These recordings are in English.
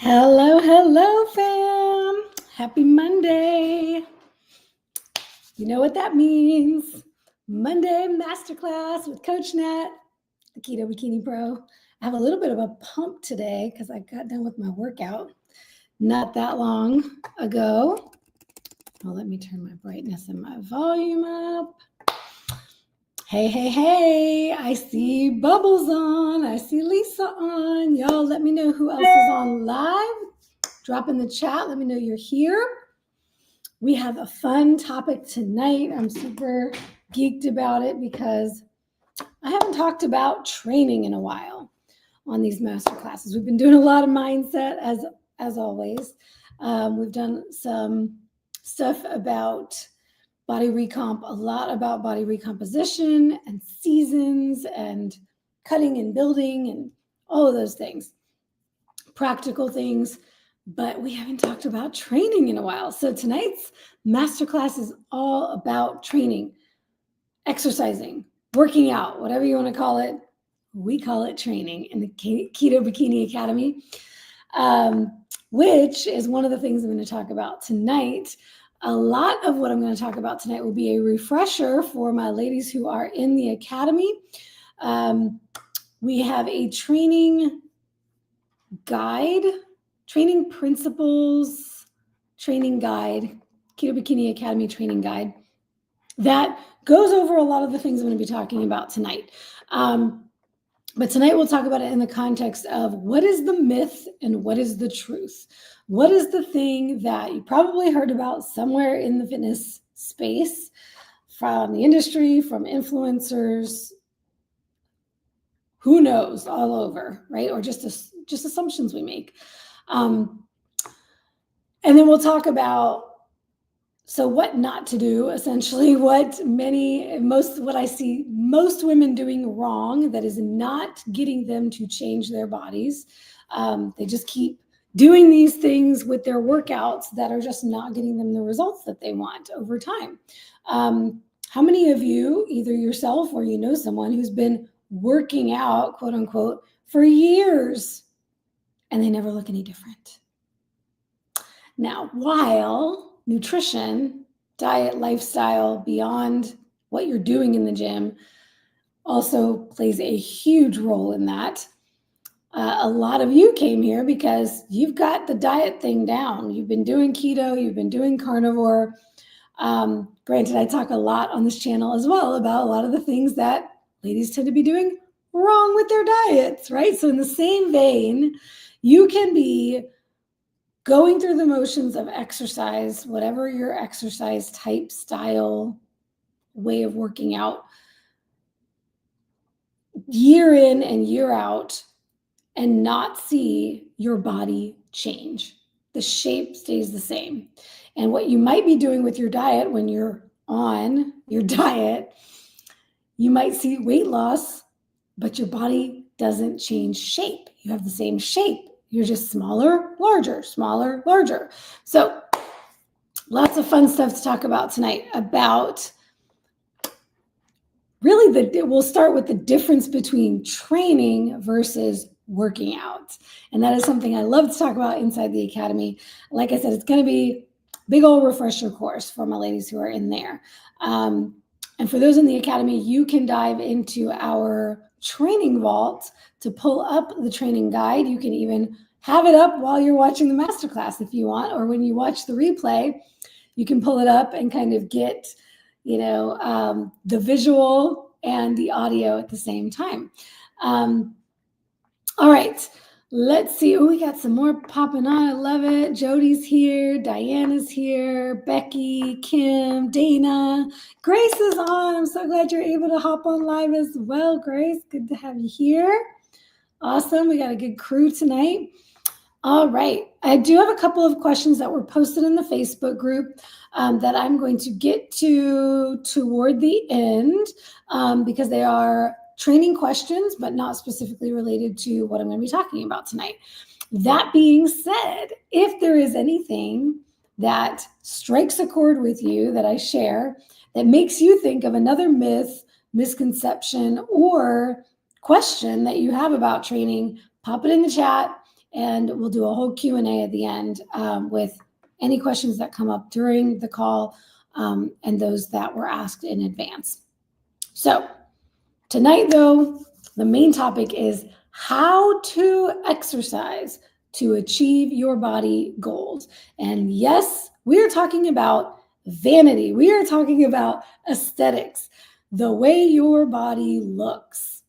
Hello, hello, fam. Happy Monday. You know what that means. Monday Masterclass with Coach Nat, the Keto Bikini Pro. I have a little bit of a pump today because I got done with my workout not that long ago. Well, let me turn my brightness and my volume up. Hey, hey, hey, I see Bubbles on. I see Lisa on. Y'all let me know who else is on live. Drop in the chat. Let me know you're here. We have a fun topic tonight. I'm super geeked about it because I haven't talked about training in a while on these master classes. We've been doing a lot of mindset as always. We've done some stuff about body recomp, a lot about body recomposition and seasons and cutting and building and all of those things, practical things, but we haven't talked about training in a while. So tonight's masterclass is all about training, exercising, working out, whatever you want to call it. We call it training in the Keto Bikini Academy, which is one of the things I'm going to talk about tonight. A lot of what I'm going to talk about tonight will be a refresher for my ladies who are in the academy. We have a training guide, training principles, training guide, Keto Bikini Academy training guide that goes over a lot of the things I'm going to be talking about tonight. But tonight we'll talk about it in the context of what is the myth and what is the truth? What is the thing that you probably heard about somewhere in the fitness space from the industry, from influencers, who knows, all over, right? Or just assumptions we make. And then we'll talk about, so what not to do, essentially, what I see most women doing wrong that is not getting them to change their bodies. They just keep doing these things with their workouts that are just not getting them the results that they want over time. How many of you, either yourself or you know someone who's been working out, quote unquote, for years and they never look any different? Now, while nutrition, diet, lifestyle, beyond what you're doing in the gym also plays a huge role in that, a lot of you came here because you've got the diet thing down. You've been doing keto, you've been doing carnivore. Granted, I talk a lot on this channel as well about a lot of the things that ladies tend to be doing wrong with their diets, right? So in the same vein, you can be going through the motions of exercise, whatever your exercise type, style, way of working out, year in and year out, and not see your body change. The shape stays the same. And what you might be doing with your diet when you're on your diet, you might see weight loss, but your body doesn't change shape. You have the same shape. You're just smaller, larger, smaller, larger. So lots of fun stuff to talk about tonight about really we'll start with the difference between training versus working out. And that is something I love to talk about inside the academy. Like I said, it's going to be a big old refresher course for my ladies who are in there. And for those in the academy, you can dive into our training vault to pull up the training guide. You can even have it up while you're watching the masterclass if you want, or when you watch the replay, you can pull it up and kind of get, the visual and the audio at the same time. All right, let's see. Oh, we got some more popping on. I love it. Jody's here. Diana's here. Becky, Kim, Dana. Grace is on. I'm so glad you're able to hop on live as well, Grace. Good to have you here. Awesome. We got a good crew tonight. All right. I do have a couple of questions that were posted in the Facebook group that I'm going to get to toward the end because they are training questions, but not specifically related to what I'm going to be talking about tonight. That being said, if there is anything that strikes a chord with you that I share that makes you think of another myth, misconception, or question that you have about training, pop it in the chat and we'll do a whole Q&A at the end with any questions that come up during the call and those that were asked in advance. So tonight, though, the main topic is how to exercise to achieve your body goals. And yes, we are talking about vanity. We are talking about aesthetics, the way your body looks.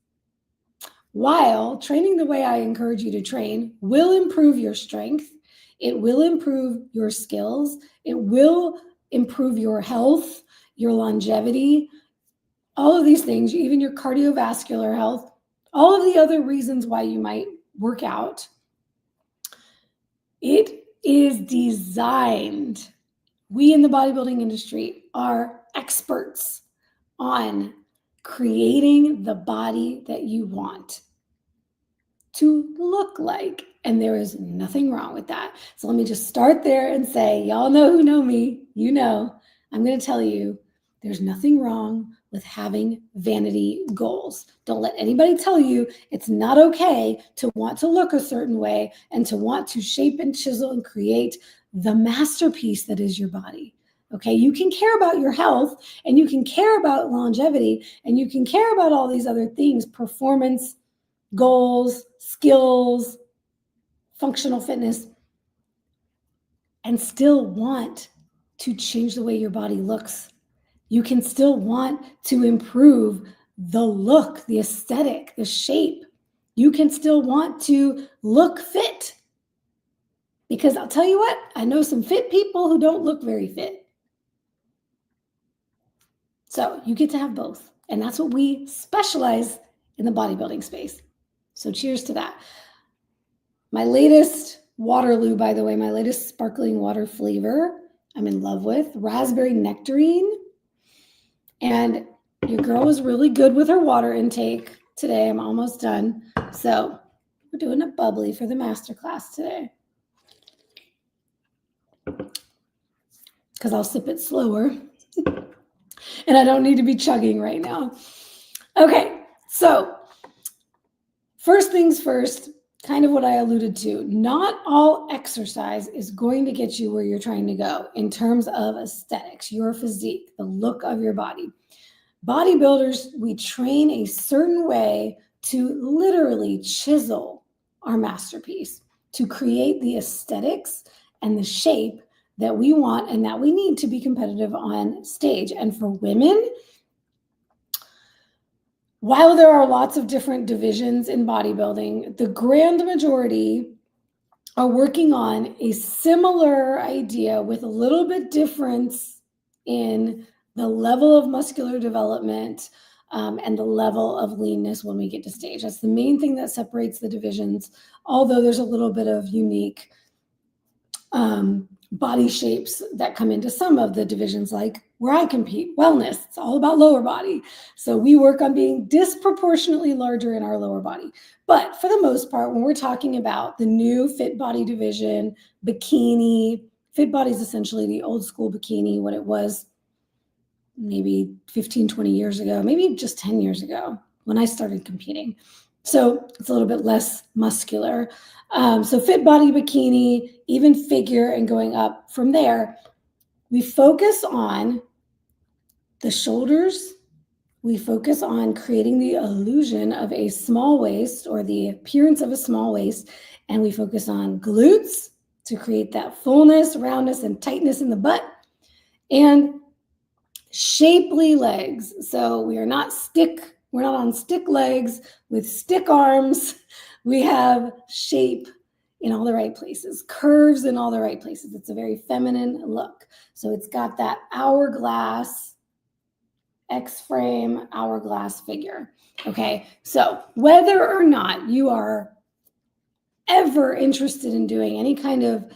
While training the way I encourage you to train will improve your strength, it will improve your skills, it will improve your health, your longevity, all of these things, even your cardiovascular health, all of the other reasons why you might work out. It is designed. We in the bodybuilding industry are experts on creating the body that you want to look like. And there is nothing wrong with that. So let me just start there and say, y'all know who know me, you know, I'm going to tell you there's nothing wrong with having vanity goals. Don't let anybody tell you it's not okay to want to look a certain way and to want to shape and chisel and create the masterpiece that is your body. Okay, you can care about your health and you can care about longevity and you can care about all these other things, performance, goals, skills, functional fitness, and still want to change the way your body looks. You can still want to improve the look, the aesthetic, the shape. You can still want to look fit. Because I'll tell you what, I know some fit people who don't look very fit. So you get to have both. And that's what we specialize in the bodybuilding space. So cheers to that. My latest Waterloo, by the way, my latest sparkling water flavor I'm in love with, raspberry nectarine. And your girl was really good with her water intake today. I'm almost done. So we're doing a bubbly for the masterclass today. Because I'll sip it slower. And I don't need to be chugging right now. Okay, so first things first, kind of what I alluded to. Not all exercise is going to get you where you're trying to go in terms of aesthetics, your physique, the look of your body. Bodybuilders, we train a certain way to literally chisel our masterpiece, to create the aesthetics and the shape that we want and that we need to be competitive on stage. And for women, while there are lots of different divisions in bodybuilding, the grand majority are working on a similar idea with a little bit difference in the level of muscular development and the level of leanness when we get to stage. That's the main thing that separates the divisions, although there's a little bit of unique body shapes that come into some of the divisions, like where I compete, wellness. It's all about lower body. So we work on being disproportionately larger in our lower body. But for the most part, when we're talking about the new fit body division, bikini, fit body is essentially the old school bikini, what it was maybe 15, 20 years ago, maybe just 10 years ago when I started competing. So it's a little bit less muscular. So fit body, bikini, even figure, and going up from there, we focus on the shoulders. We focus on creating the illusion of a small waist or the appearance of a small waist. And we focus on glutes to create that fullness, roundness, and tightness in the butt. And shapely legs. So we're not on stick legs with stick arms. We have shape in all the right places, curves in all the right places. It's a very feminine look. So it's got that hourglass, X-frame, hourglass figure. Okay, so whether or not you are ever interested in doing any kind of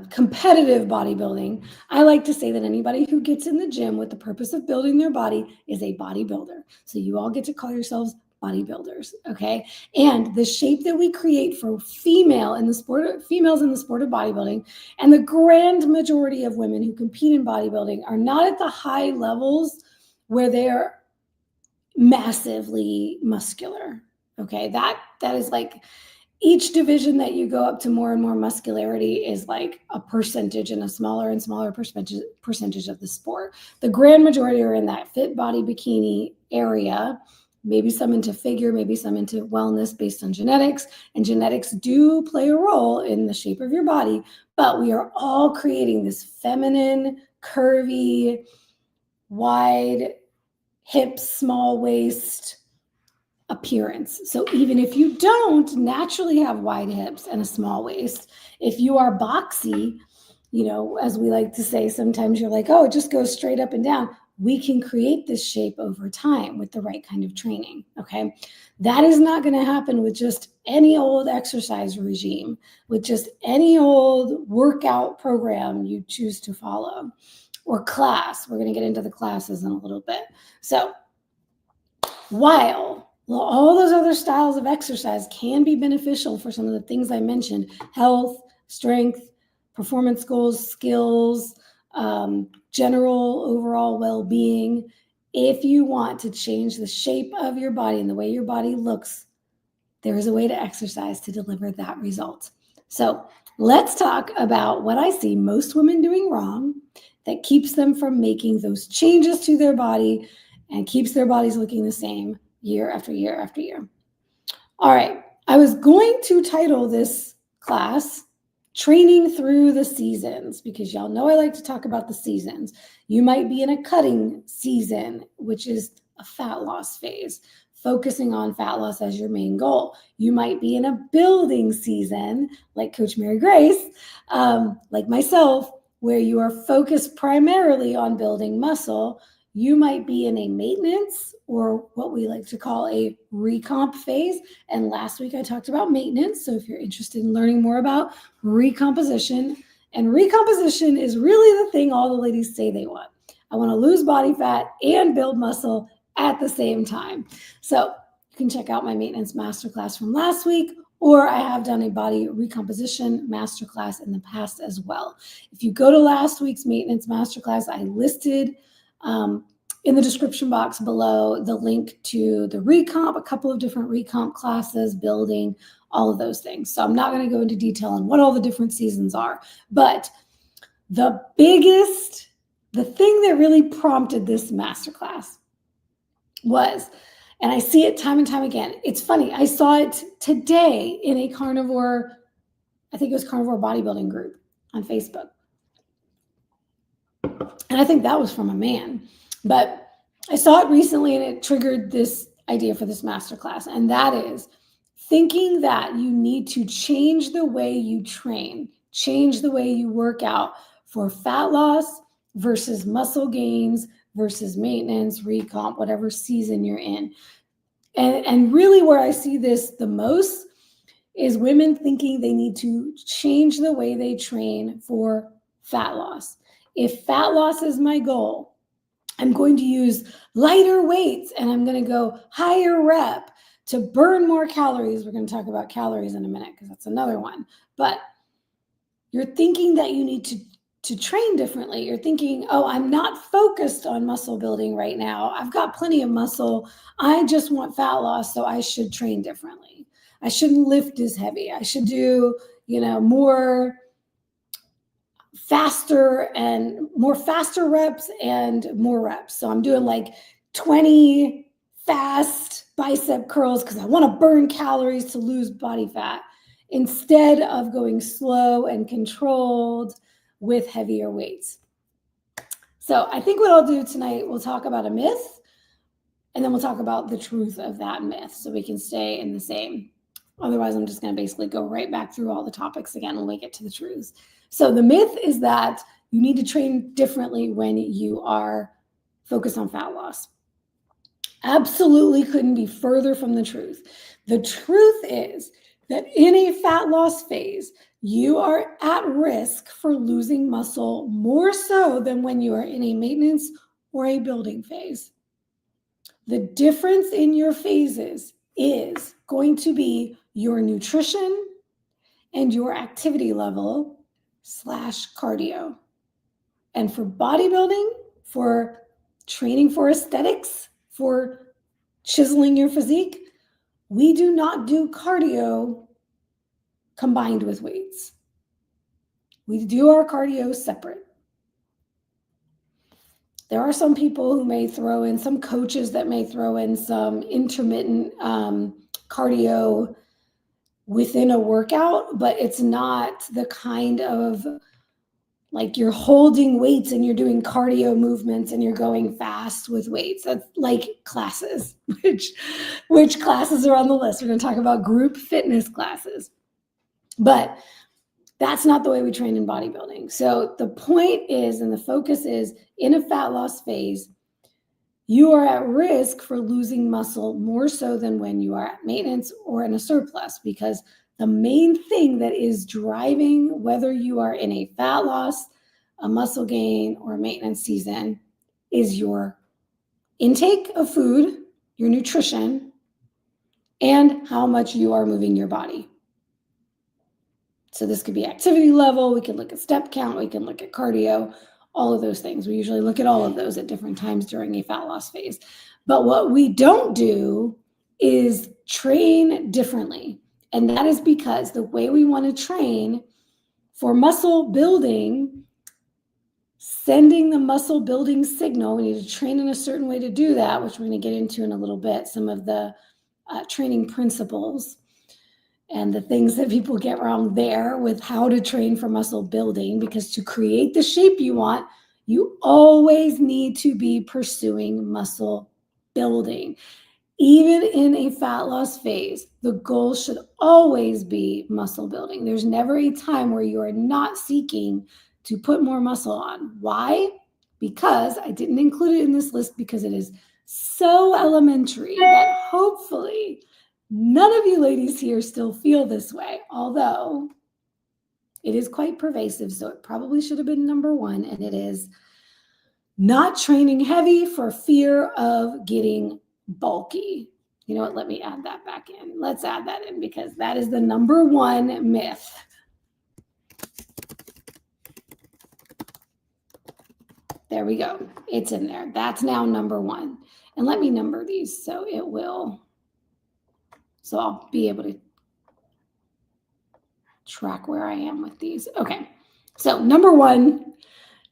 competitive bodybuilding, I like to say that anybody who gets in the gym with the purpose of building their body is a bodybuilder. So you all get to call yourselves bodybuilders, okay? And the shape that we create for females in the sport of bodybuilding, and the grand majority of women who compete in bodybuilding are not at the high levels where they're massively muscular, okay? That is like each division that you go up to more and more muscularity is like a percentage and a smaller and smaller percentage of the sport. The grand majority are in that fit body bikini area, maybe some into figure, maybe some into wellness based on genetics. And genetics do play a role in the shape of your body, but we are all creating this feminine, curvy, wide hips, small waist appearance. So even if you don't naturally have wide hips and a small waist, if you are boxy, you know, as we like to say, sometimes you're like, oh, it just goes straight up and down. We can create this shape over time with the right kind of training, okay? That is not going to happen with just any old exercise regime, with just any old workout program you choose to follow, or class. We're going to get into the classes in a little bit. So while all those other styles of exercise can be beneficial for some of the things I mentioned, health, strength, performance goals, skills, general overall well-being, if you want to change the shape of your body and the way your body looks, there is a way to exercise to deliver that result. So let's talk about what I see most women doing wrong that keeps them from making those changes to their body and keeps their bodies looking the same year after year after year. All right, I was going to title this class Training Through the Seasons, because y'all know I like to talk about the seasons. You might be in a cutting season, which is a fat loss phase, focusing on fat loss as your main goal. You might be in a building season, like Coach Mary Grace, like myself, where you are focused primarily on building muscle. You might be in a maintenance, or what we like to call a recomp phase. And last week I talked about maintenance. So if you're interested in learning more about recomposition, and recomposition is really the thing all the ladies say they want. I want to lose body fat and build muscle at the same time. So you can check out my maintenance masterclass from last week, or I have done a body recomposition masterclass in the past as well. If you go to last week's maintenance masterclass, I listed in the description box below the link to the recomp, a couple of different recomp classes, building, all of those things. So I'm not going to go into detail on what all the different seasons are, but the thing that really prompted this masterclass was, and I see it time and time again, it's funny, I saw it today in a carnivore, I think it was carnivore bodybuilding group on Facebook. And I think that was from a man, but I saw it recently and it triggered this idea for this masterclass. And that is thinking that you need to change the way you train, change the way you work out for fat loss versus muscle gains versus maintenance, recomp, whatever season you're in. And really where I see this the most is women thinking they need to change the way they train for fat loss. If fat loss is my goal, I'm going to use lighter weights and I'm going to go higher rep to burn more calories. We're going to talk about calories in a minute because that's another one. But you're thinking that you need to train differently. You're thinking, oh, I'm not focused on muscle building right now. I've got plenty of muscle. I just want fat loss, so I should train differently. I shouldn't lift as heavy. I should do, more faster reps and more reps. So I'm doing like 20 fast bicep curls because I want to burn calories to lose body fat instead of going slow and controlled with heavier weights. So I think what I'll do tonight, we'll talk about a myth and then we'll talk about the truth of that myth so we can stay in the same. Otherwise, I'm just going to basically go right back through all the topics again when we get to the truths. So the myth is that you need to train differently when you are focused on fat loss. Absolutely couldn't be further from the truth. The truth is that in a fat loss phase, you are at risk for losing muscle more so than when you are in a maintenance or a building phase. The difference in your phases is going to be your nutrition and your activity level / cardio. And for bodybuilding, for training for aesthetics, for chiseling your physique, we do not do cardio combined with weights. We do our cardio separate. There are some people who may throw in, some coaches that may throw in some intermittent cardio within a workout, but it's not the kind of like you're holding weights and you're doing cardio movements and you're going fast with weights. That's like classes, which classes are on the list. We're going to talk about group fitness classes, but that's not the way we train in bodybuilding. So the point is, and the focus is, in a fat loss phase, you are at risk for losing muscle more so than when you are at maintenance or in a surplus, because the main thing that is driving whether you are in a fat loss, a muscle gain, or a maintenance season is your intake of food, your nutrition, and how much you are moving your body. So this could be activity level, we can look at step count, we can look at cardio, all of those things. We usually look at all of those at different times during a fat loss phase. But what we don't do is train differently. And that is because the way we want to train for muscle building, sending the muscle building signal, we need to train in a certain way to do that, which we're going to get into in a little bit, some of the training principles and the things that people get wrong there with how to train for muscle building, because to create the shape you want, you always need to be pursuing muscle building. Even in a fat loss phase, the goal should always be muscle building. There's never a time where you are not seeking to put more muscle on. Why? Because I didn't include it in this list because it is so elementary that hopefully none of you ladies here still feel this way, although it is quite pervasive, so it probably should have been number one, and it is not training heavy for fear of getting bulky. You know what? Let me add that back in. Let's add that in because that is the number one myth. There we go. It's in there. That's now number one. And let me number these so it will. So I'll be able to track where I am with these. Okay. So number one,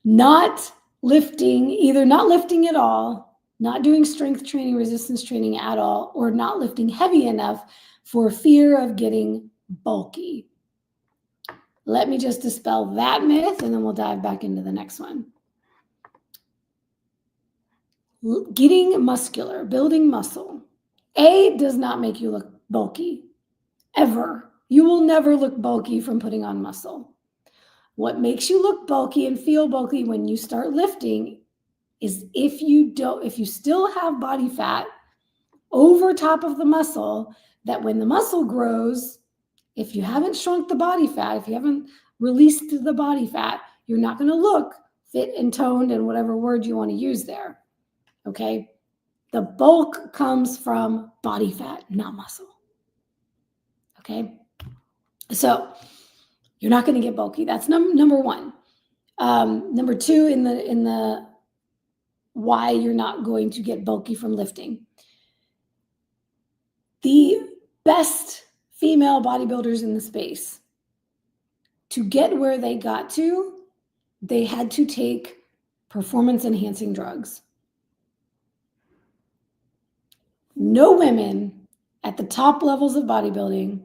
not lifting, either not lifting at all, not doing strength training, resistance training at all, or not lifting heavy enough for fear of getting bulky. Let me just dispel that myth and then we'll dive back into the next one. Getting muscular, building muscle, does not make you look bulky, ever. You will never look bulky from putting on muscle. What makes you look bulky and feel bulky when you start lifting is if you still have body fat over top of the muscle, that when the muscle grows, if you haven't shrunk the body fat, if you haven't released the body fat, you're not going to look fit and toned and whatever word you want to use there. Okay? The bulk comes from body fat, not muscle. Okay? So you're not going to get bulky. That's number one. Number two in the why you're not going to get bulky from lifting. The best female bodybuilders in the space, to get where they got to, they had to take performance-enhancing drugs. No women at the top levels of bodybuilding,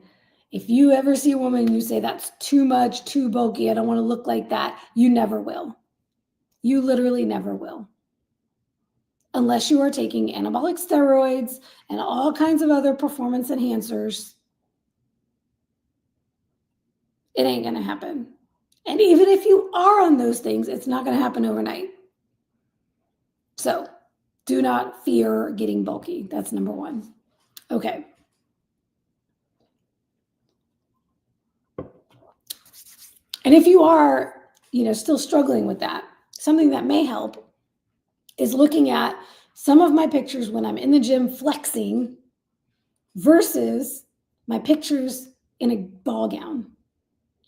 if you ever see a woman and you say, that's too much, too bulky, I don't want to look like that, you never will. You literally never will. Unless you are taking anabolic steroids and all kinds of other performance enhancers, it ain't going to happen. And even if you are on those things, it's not going to happen overnight. So do not fear getting bulky. That's number one. Okay. And if you are, still struggling with that, something that may help is looking at some of my pictures when I'm in the gym flexing versus my pictures in a ball gown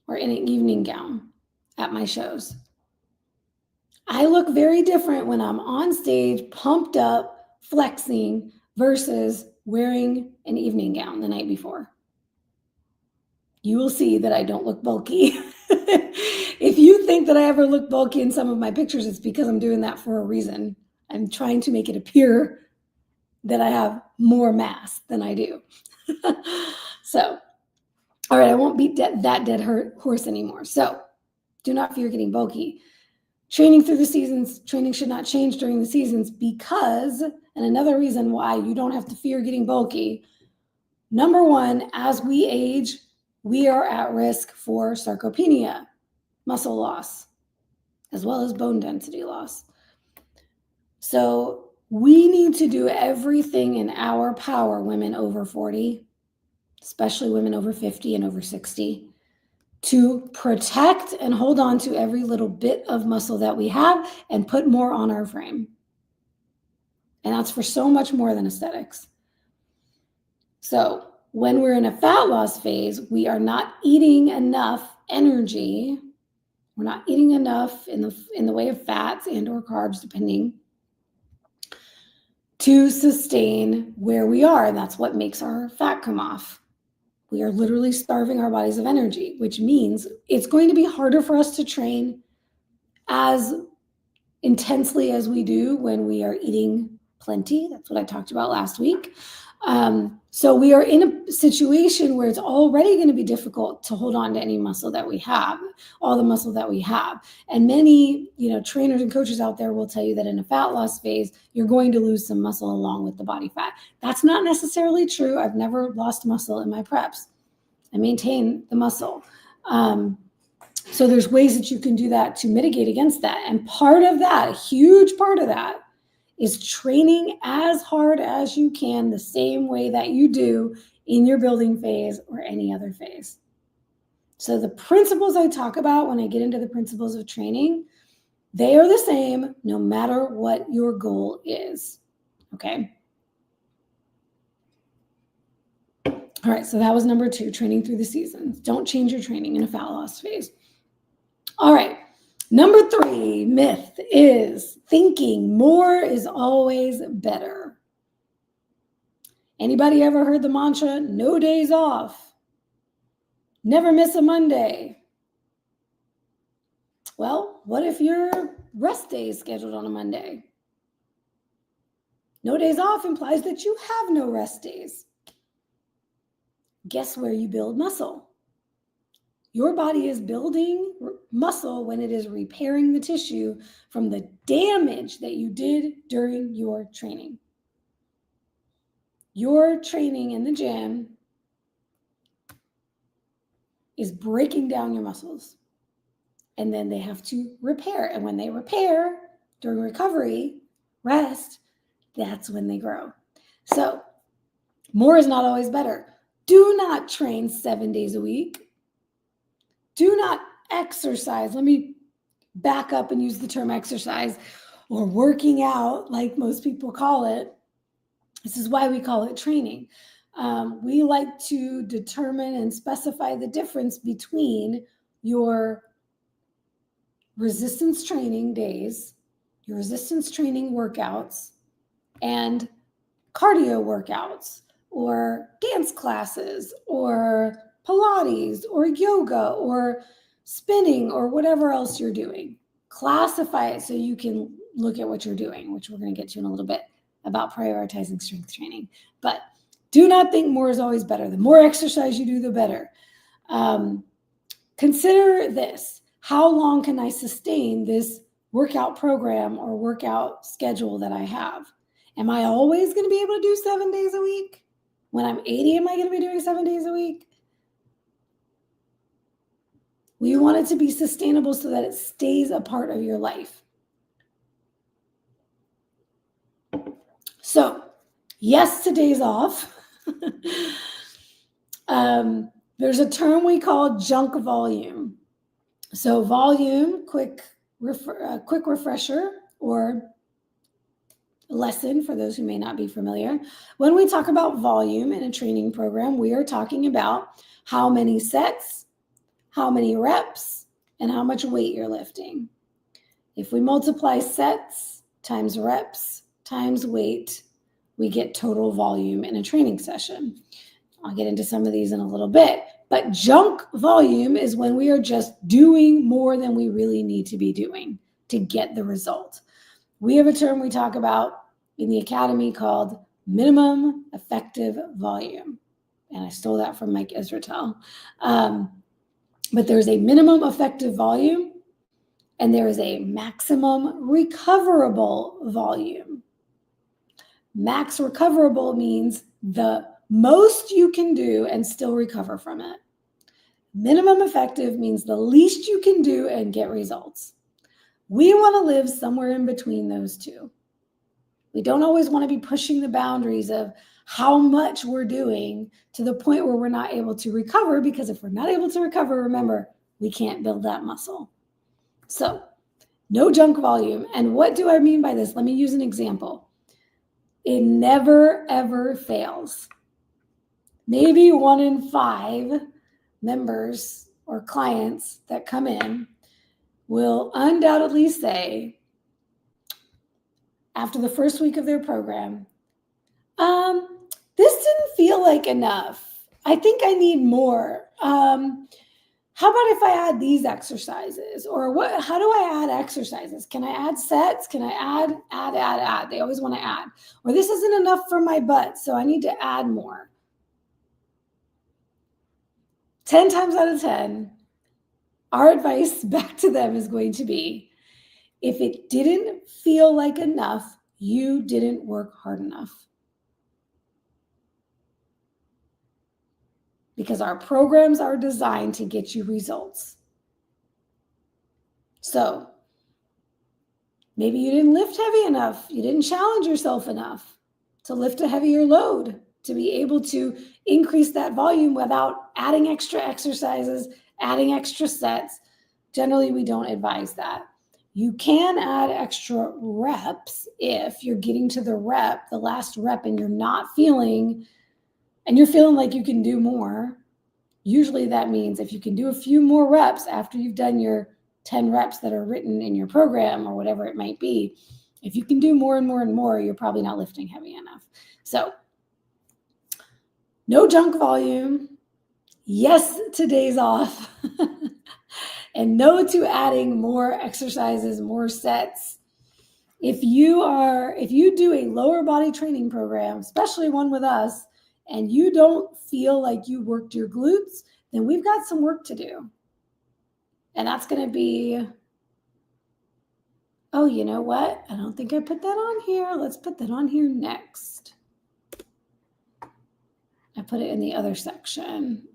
or in an evening gown at my shows. I look very different when I'm on stage, pumped up, flexing versus wearing an evening gown the night before. you will see that I don't look bulky. If you think that I ever look bulky in some of my pictures, it's because I'm doing that for a reason. I'm trying to make it appear that I have more mass than I do. So, all right, I won't beat that dead horse anymore. So, do not fear getting bulky. Training through the seasons, training should not change during the seasons because, and another reason why you don't have to fear getting bulky, number one, as we age, we are at risk for sarcopenia, muscle loss, as well as bone density loss. So we need to do everything in our power, women over 40, especially women over 50 and over 60, to protect and hold on to every little bit of muscle that we have and put more on our frame. And that's for so much more than aesthetics. So when we're in a fat loss phase, we are not eating enough energy. We're not eating enough in the way of fats and or carbs, depending, to sustain where we are. And that's what makes our fat come off. We are literally starving our bodies of energy, which means it's going to be harder for us to train as intensely as we do when we are eating plenty. That's what I talked about last week. So we are in a situation where it's already going to be difficult to hold on to any muscle that we have, all the muscle that we have. And many, trainers and coaches out there will tell you that in a fat loss phase, you're going to lose some muscle along with the body fat. That's not necessarily true. I've never lost muscle in my preps. I maintain the muscle. So there's ways that you can do that to mitigate against that. And part of that, a huge part of that, is training as hard as you can the same way that you do in your building phase or any other phase. So the principles I talk about when I get into the principles of training, they are the same no matter what your goal is, okay? All right, so that was number 2, training through the seasons. Don't change your training in a fat loss phase. All right. Number 3 myth is thinking more is always better. Anybody ever heard the mantra, no days off? Never miss a Monday. Well, what if your rest day is scheduled on a Monday? No days off implies that you have no rest days. Guess where you build muscle? Your body is building muscle when it is repairing the tissue from the damage that you did during your training. Your training in the gym is breaking down your muscles, and then they have to repair. And when they repair during recovery, rest, that's when they grow. So more is not always better. Do not train 7 days a week. Do not exercise. Let me back up and use the term exercise or working out like most people call it. This is why we call it training. We like to determine and specify the difference between your resistance training days, your resistance training workouts, and cardio workouts or dance classes or Pilates or yoga or spinning or whatever else you're doing. Classify it so you can look at what you're doing, which we're going to get to in a little bit about prioritizing strength training. But do not think more is always better. The more exercise you do, the better. Consider this. How long can I sustain this workout program or workout schedule that I have? Am I always going to be able to do 7 days a week? When I'm 80, am I going to be doing 7 days a week? We want it to be sustainable so that it stays a part of your life. So, yes to days off. There's a term we call junk volume. So volume, quick refresher or lesson for those who may not be familiar. When we talk about volume in a training program, we are talking about how many sets, how many reps, and how much weight you're lifting. If we multiply sets times reps times weight, we get total volume in a training session. I'll get into some of these in a little bit, But junk volume is when we are just doing more than we really need to be doing to get the result. We have a term we talk about in the academy called minimum effective volume. And I stole that from Mike Israetel. But there's a minimum effective volume and there is a maximum recoverable volume. Max recoverable means the most you can do and still recover from it. Minimum effective means the least you can do and get results. We want to live somewhere in between those two. We don't always want to be pushing the boundaries of how much we're doing to the point where we're not able to recover, because if we're not able to recover, remember, we can't build that muscle. So no junk volume. And what do I mean by this? Let me use an example. It never, ever fails. Maybe 1 in 5 members or clients that come in will undoubtedly say, after the first week of their program, this didn't feel like enough. I think I need more. How about if I add these exercises? Or how do I add exercises? Can I add sets? Can I add? They always want to add. Or this isn't enough for my butt, so I need to add more. 10 times out of 10, our advice back to them is going to be, if it didn't feel like enough, you didn't work hard enough. Because our programs are designed to get you results. So maybe you didn't lift heavy enough. You didn't challenge yourself enough to lift a heavier load, to be able to increase that volume without adding extra exercises, adding extra sets. Generally, we don't advise that. You can add extra reps if you're getting to the last rep, and you're not feeling, and you're feeling like you can do more. Usually that means if you can do a few more reps after you've done your 10 reps that are written in your program or whatever it might be, if you can do more and more and more, you're probably not lifting heavy enough. So no junk volume. Yes to days off. And no to adding more exercises, more sets. If you do a lower body training program, especially one with us, and you don't feel like you worked your glutes, then we've got some work to do. And that's going to be, oh, you know what? I don't think I put that on here. Let's put that on here next. I put it in the other section.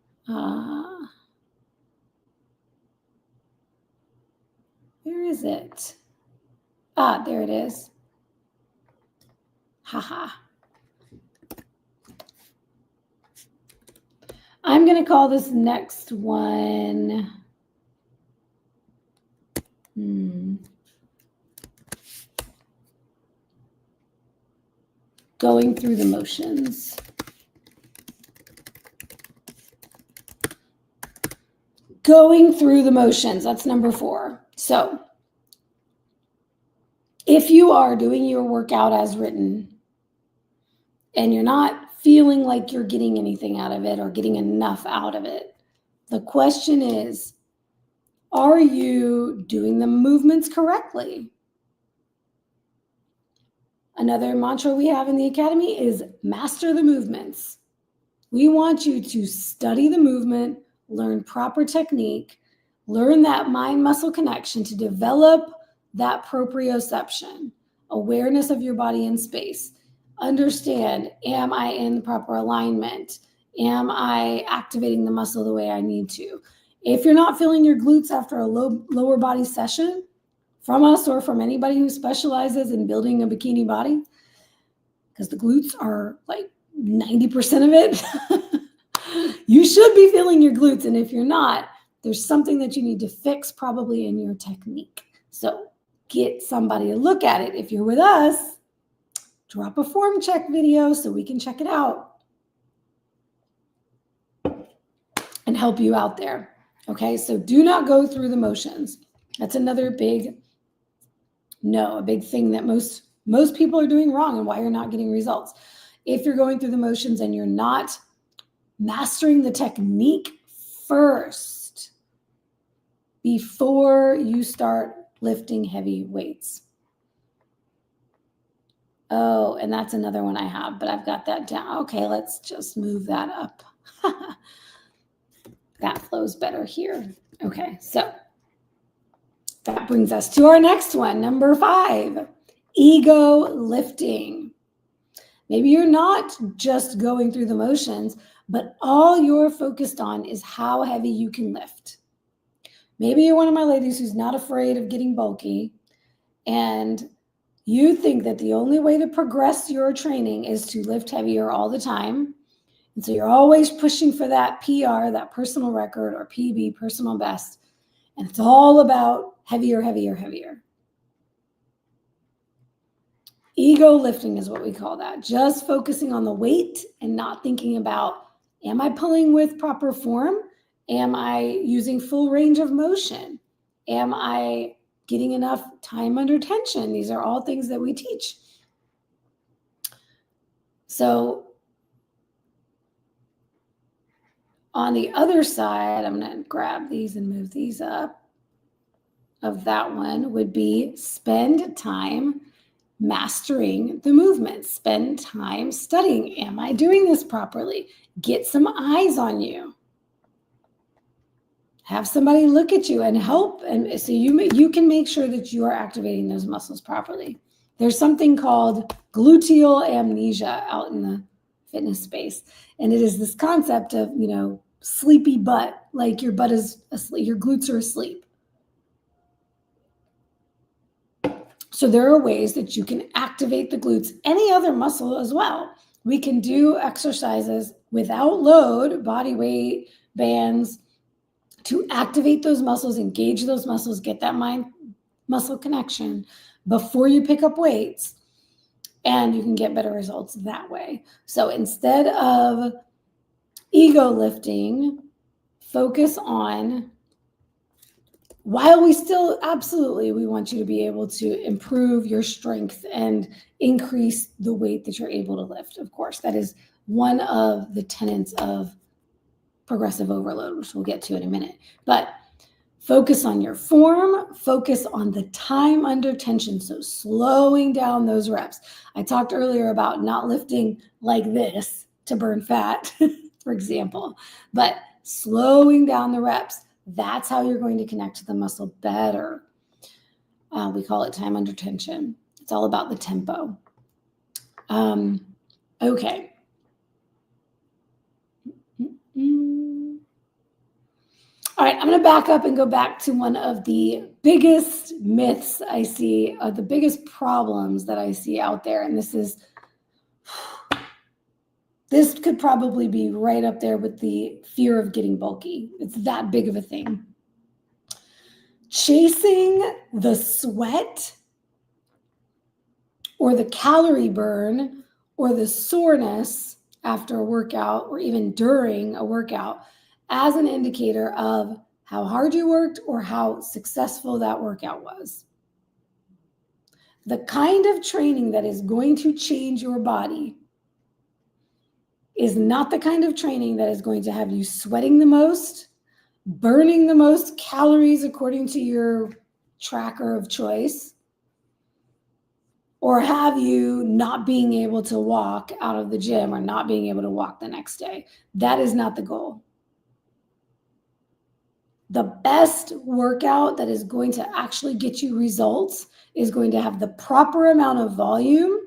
Where is it? There it is. Haha. I'm going to call this next one. Going through the motions. Going through the motions. That's number 4. So if you are doing your workout as written and you're not feeling like you're getting anything out of it or getting enough out of it, the question is, are you doing the movements correctly? Another mantra we have in the academy is master the movements. We want you to study the movement, learn proper technique, learn that mind-muscle connection to develop that proprioception, awareness of your body in space. Understand, am I in the proper alignment? Am I activating the muscle the way I need to? If you're not feeling your glutes after a lower body session from us or from anybody who specializes in building a bikini body, because the glutes are like 90% of it, you should be feeling your glutes. And if you're not, there's something that you need to fix probably in your technique. So get somebody to look at it. If you're with us, drop a form check video so we can check it out and help you out there. Okay, so do not go through the motions. That's another big thing that most people are doing wrong and why you're not getting results. If you're going through the motions and you're not mastering the technique first before you start lifting heavy weights. Oh, and that's another one I have, but I've got that down. Okay, let's just move that up. That flows better here. Okay, so that brings us to our next one, number 5, ego lifting. Maybe you're not just going through the motions, but all you're focused on is how heavy you can lift. Maybe you're one of my ladies who's not afraid of getting bulky, and you think that the only way to progress your training is to lift heavier all the time. And so you're always pushing for that PR, that personal record, or PB, personal best. And it's all about heavier, heavier, heavier. Ego lifting is what we call that. Just focusing on the weight and not thinking about, am I pulling with proper form? Am I using full range of motion? Am I getting enough time under tension? These are all things that we teach. So on the other side, I'm going to grab these and move these up. Of that one would be spend time mastering the movement. Spend time studying. Am I doing this properly? Get some eyes on you. Have somebody look at you and help. And so you can make sure that you are activating those muscles properly. There's something called gluteal amnesia out in the fitness space. And it is this concept of, sleepy butt, like your butt is asleep, your glutes are asleep. So there are ways that you can activate the glutes, any other muscle as well. We can do exercises without load, body weight, bands, to activate those muscles, engage those muscles, get that mind-muscle connection before you pick up weights, and you can get better results that way. So instead of ego lifting, focus on, while we still, absolutely, we want you to be able to improve your strength and increase the weight that you're able to lift. Of course, that is one of the tenets of progressive overload, which we'll get to in a minute. But focus on your form, focus on the time under tension. So slowing down those reps. I talked earlier about not lifting like this to burn fat, for example, but slowing down the reps. That's how you're going to connect to the muscle better. We call it time under tension. It's all about the tempo. Okay. All right, I'm going to back up and go back to one of the biggest myths I see, the biggest problems that I see out there. And this could probably be right up there with the fear of getting bulky. It's that big of a thing. Chasing the sweat or the calorie burn or the soreness after a workout or even during a workout as an indicator of how hard you worked or how successful that workout was. The kind of training that is going to change your body is not the kind of training that is going to have you sweating the most, burning the most calories according to your tracker of choice, or have you not being able to walk out of the gym or not being able to walk the next day. That is not the goal. The best workout that is going to actually get you results is going to have the proper amount of volume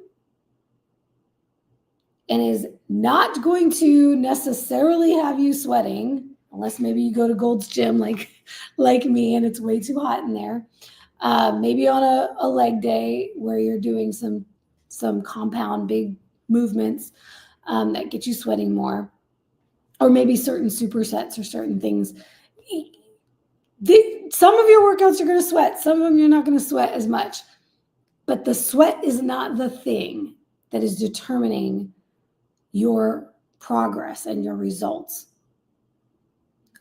and is not going to necessarily have you sweating, unless maybe you go to Gold's Gym like me and it's way too hot in there. Maybe on a leg day where you're doing some compound big movements that get you sweating more, or maybe certain supersets or certain things. Some of your workouts are going to sweat. Some of them you're not going to sweat as much. But the sweat is not the thing that is determining your progress and your results.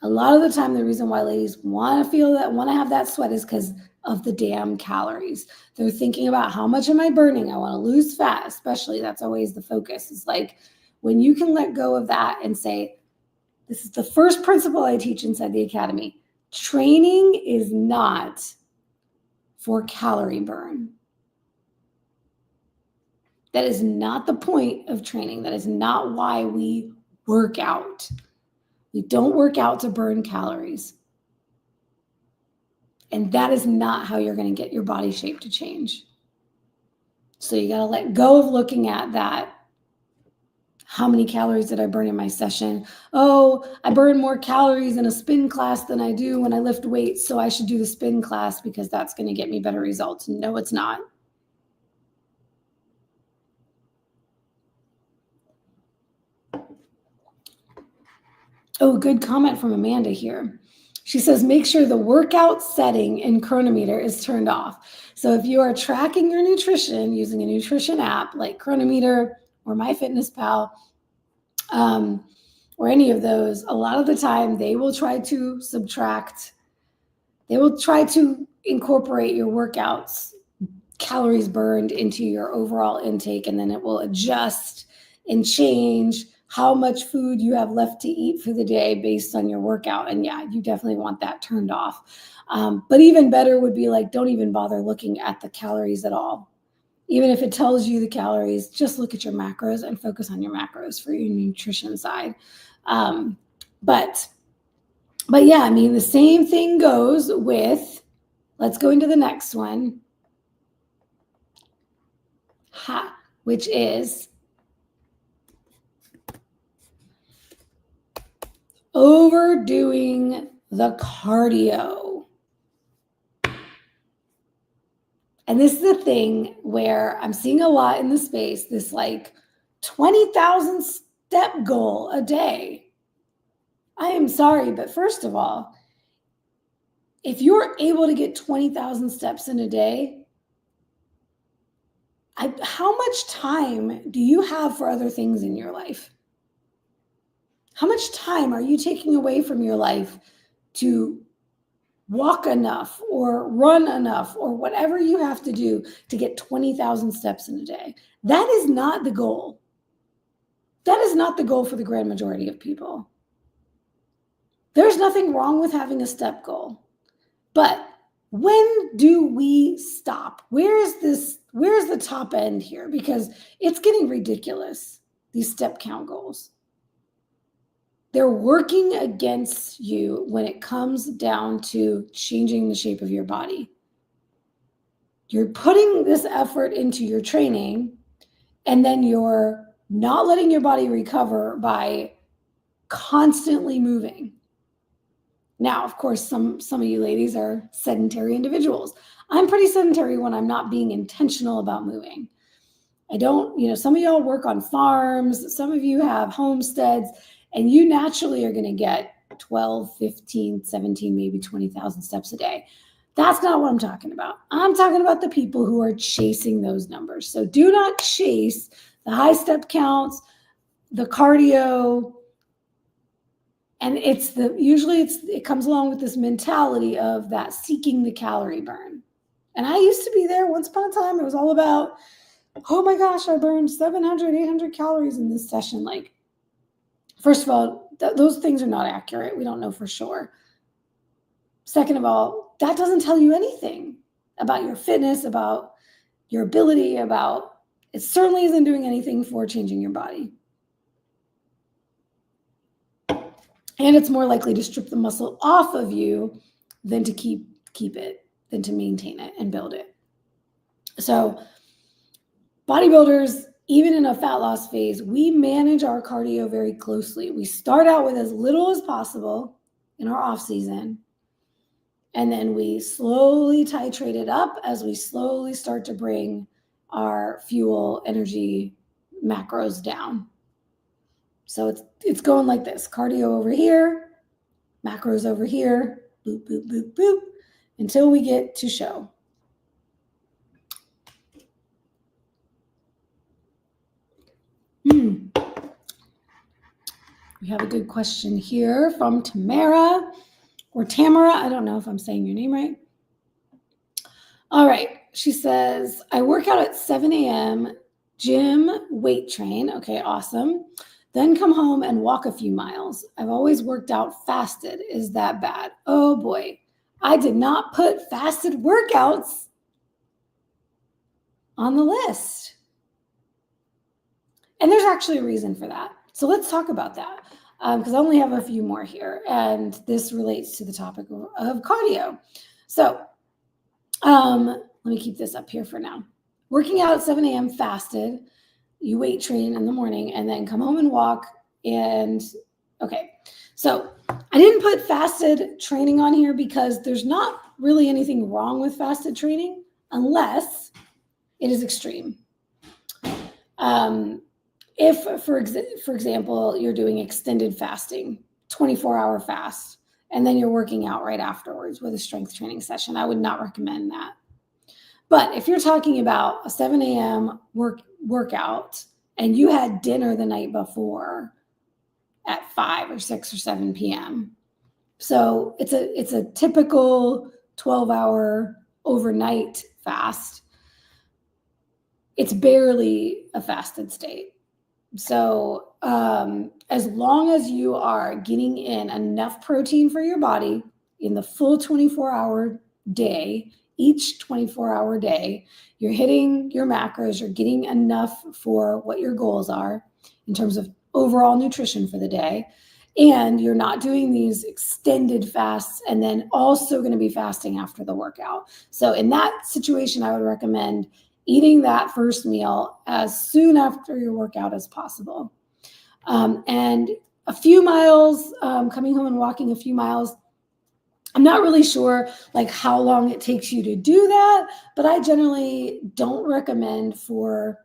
A lot of the time, the reason why ladies want to have that sweat is because of the damn calories. They're thinking about, how much am I burning? I want to lose fat, especially. That's always the focus. It's like when you can let go of that and say, This is the first principle I teach inside the academy. Training is not for calorie burn. That is not the point of training. That is not why we work out. We don't work out to burn calories. And that is not how you're going to get your body shape to change. So you got to let go of looking at that. How many calories did I burn in my session? Oh, I burn more calories in a spin class than I do when I lift weights, so I should do the spin class because that's going to get me better results. No, it's not. Oh, good comment from Amanda here. She says, make sure the workout setting in Chronometer is turned off. So if you are tracking your nutrition using a nutrition app like Chronometer or MyFitnessPal, or any of those, a lot of the time they will try to subtract, they will try to incorporate your workouts, calories burned into your overall intake, and then it will adjust and change how much food you have left to eat for the day based on your workout. And yeah, you definitely want that turned off. But even better would be like, don't even bother looking at the calories at all. Even if it tells you the calories, just look at your macros and focus on your macros for your nutrition side. But yeah, I mean, the same thing goes with, let's go into the next one, which is overdoing the cardio. And this is the thing where I'm seeing a lot in the space, this like 20,000 step goal a day. I am sorry, but first of all, if you're able to get 20,000 steps in a day, how much time do you have for other things in your life? How much time are you taking away from your life to walk enough or run enough or whatever you have to do to get 20,000 steps in a day? That is not the goal. That is not the goal for the grand majority of people. There's nothing wrong with having a step goal. But when do we stop? Where's the top end here? Because it's getting ridiculous, these step count goals. They're working against you when it comes down to changing the shape of your body. You're putting this effort into your training, and then you're not letting your body recover by constantly moving. Now, of course, some of you ladies are sedentary individuals. I'm pretty sedentary when I'm not being intentional about moving. I don't, some of y'all work on farms, some of you have homesteads, and you naturally are going to get 12, 15, 17, maybe 20,000 steps a day. That's not what I'm talking about. I'm talking about the people who are chasing those numbers. So do not chase the high step counts, the cardio, and it comes along with this mentality of that seeking the calorie burn. And I used to be there once upon a time. It was all about, oh my gosh, I burned 700, 800 calories in this session. Like, first of all, those things are not accurate. We don't know for sure. Second of all, that doesn't tell you anything about your fitness, about your ability, it certainly isn't doing anything for changing your body. And it's more likely to strip the muscle off of you than to keep it, than to maintain it and build it. So bodybuilders, even in a fat loss phase, we manage our cardio very closely. We start out with as little as possible in our off season, and then we slowly titrate it up as we slowly start to bring our fuel, energy, macros down. So it's going like this: cardio over here, macros over here, boop, boop, boop, boop, until we get to show. We have a good question here from Tamara, or Tamara. I don't know if I'm saying your name right. All right. She says, I work out at 7 a.m., gym, weight train. Okay, awesome. Then come home and walk a few miles. I've always worked out fasted. Is that bad? Oh boy, I did not put fasted workouts on the list. And there's actually a reason for that. So let's talk about that because I only have a few more here. And this relates to the topic of cardio. So let me keep this up here for now. Working out at 7 a.m. fasted, you weight train in the morning and then come home and walk. And okay, so I didn't put fasted training on here because there's not really anything wrong with fasted training unless it is extreme. If, for example, you're doing extended fasting, 24-hour fast, and then you're working out right afterwards with a strength training session, I would not recommend that. But if you're talking about a 7 a.m. workout and you had dinner the night before at 5 or 6 or 7 p.m., so it's a typical 12-hour overnight fast. It's barely a fasted state. So as long as you are getting in enough protein for your body in the full 24-hour day, each 24-hour day, you're hitting your macros, you're getting enough for what your goals are in terms of overall nutrition for the day, and you're not doing these extended fasts and then also going to be fasting after the workout. So in that situation, I would recommend eating that first meal as soon after your workout as possible. And a few miles, coming home and walking a few miles, I'm not really sure like how long it takes you to do that, but I generally don't recommend for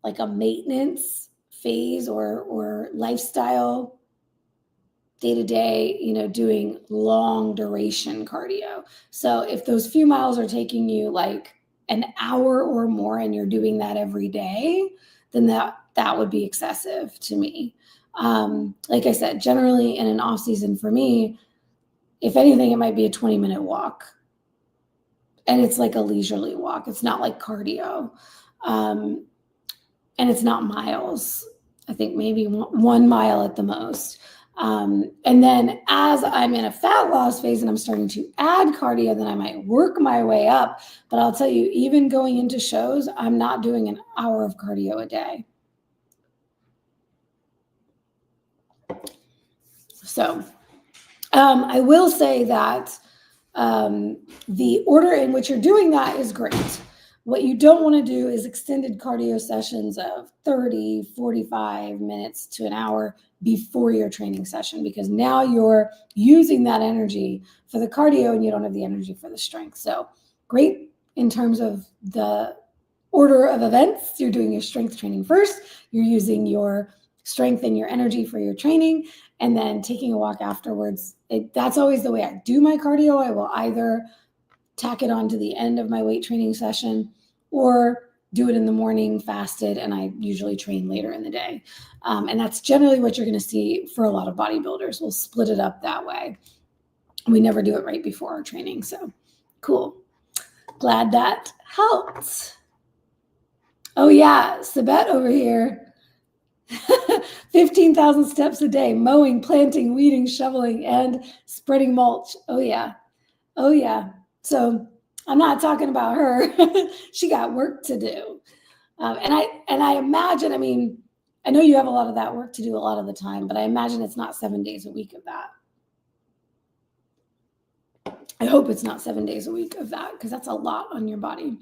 like a maintenance phase or lifestyle day-to-day, doing long duration cardio. So if those few miles are taking you like an hour or more and you're doing that every day, then that would be excessive to me. Like I said, generally in an off season for me, if anything, it might be a 20-minute walk. And it's like a leisurely walk. It's not like cardio. And it's not miles. I think maybe 1 mile at the most. And then as I'm in a fat loss phase and I'm starting to add cardio, then I might work my way up. But I'll tell you, even going into shows, I'm not doing an hour of cardio a day. So I will say that the order in which you're doing that is great. What you don't want to do is extended cardio sessions of 30, 45 minutes to an hour before your training session, because now you're using that energy for the cardio and you don't have the energy for the strength. So great in terms of the order of events. You're doing your strength training first. You're using your strength and your energy for your training, and then taking a walk afterwards. That's always the way I do my cardio. I will either tack it on to the end of my weight training session or do it in the morning fasted, and I usually train later in the day. And that's generally what you're going to see for a lot of bodybuilders. We'll split it up that way. We never do it right before our training. So cool. Glad that helped. Oh yeah, Sabette over here. 15,000 steps a day, mowing, planting, weeding, shoveling, and spreading mulch. Oh yeah. Oh yeah. So I'm not talking about her. She got work to do. And I imagine, I mean, I know you have a lot of that work to do a lot of the time, but I imagine it's not 7 days a week of that. I hope it's not 7 days a week of that, because that's a lot on your body.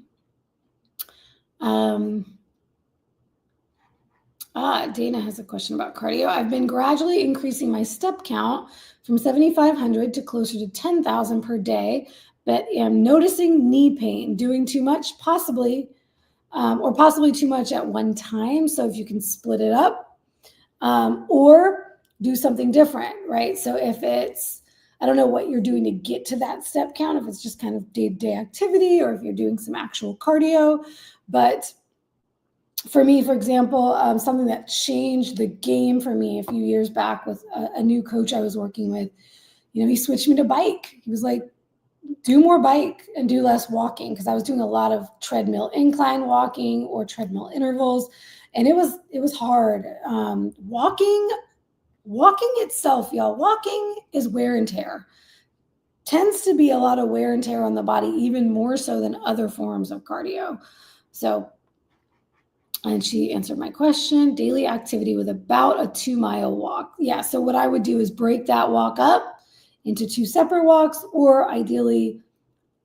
Dana has a question about cardio. I've been gradually increasing my step count from 7,500 to closer to 10,000 per day, but am noticing knee pain. Doing too much, possibly, or possibly too much at one time. So if you can split it up, or do something different, right? So if it's, I don't know what you're doing to get to that step count, if it's just kind of day-to-day activity or if you're doing some actual cardio. But for me, for example, something that changed the game for me a few years back with a new coach I was working with, he switched me to bike. He was like, do more bike and do less walking, because I was doing a lot of treadmill incline walking or treadmill intervals. And it was hard. Walking itself, y'all, walking is wear and tear. Tends to be a lot of wear and tear on the body, even more so than other forms of cardio. So, and she answered my question, daily activity with about a 2-mile walk. Yeah, so what I would do is break that walk up into 2 separate walks, or ideally,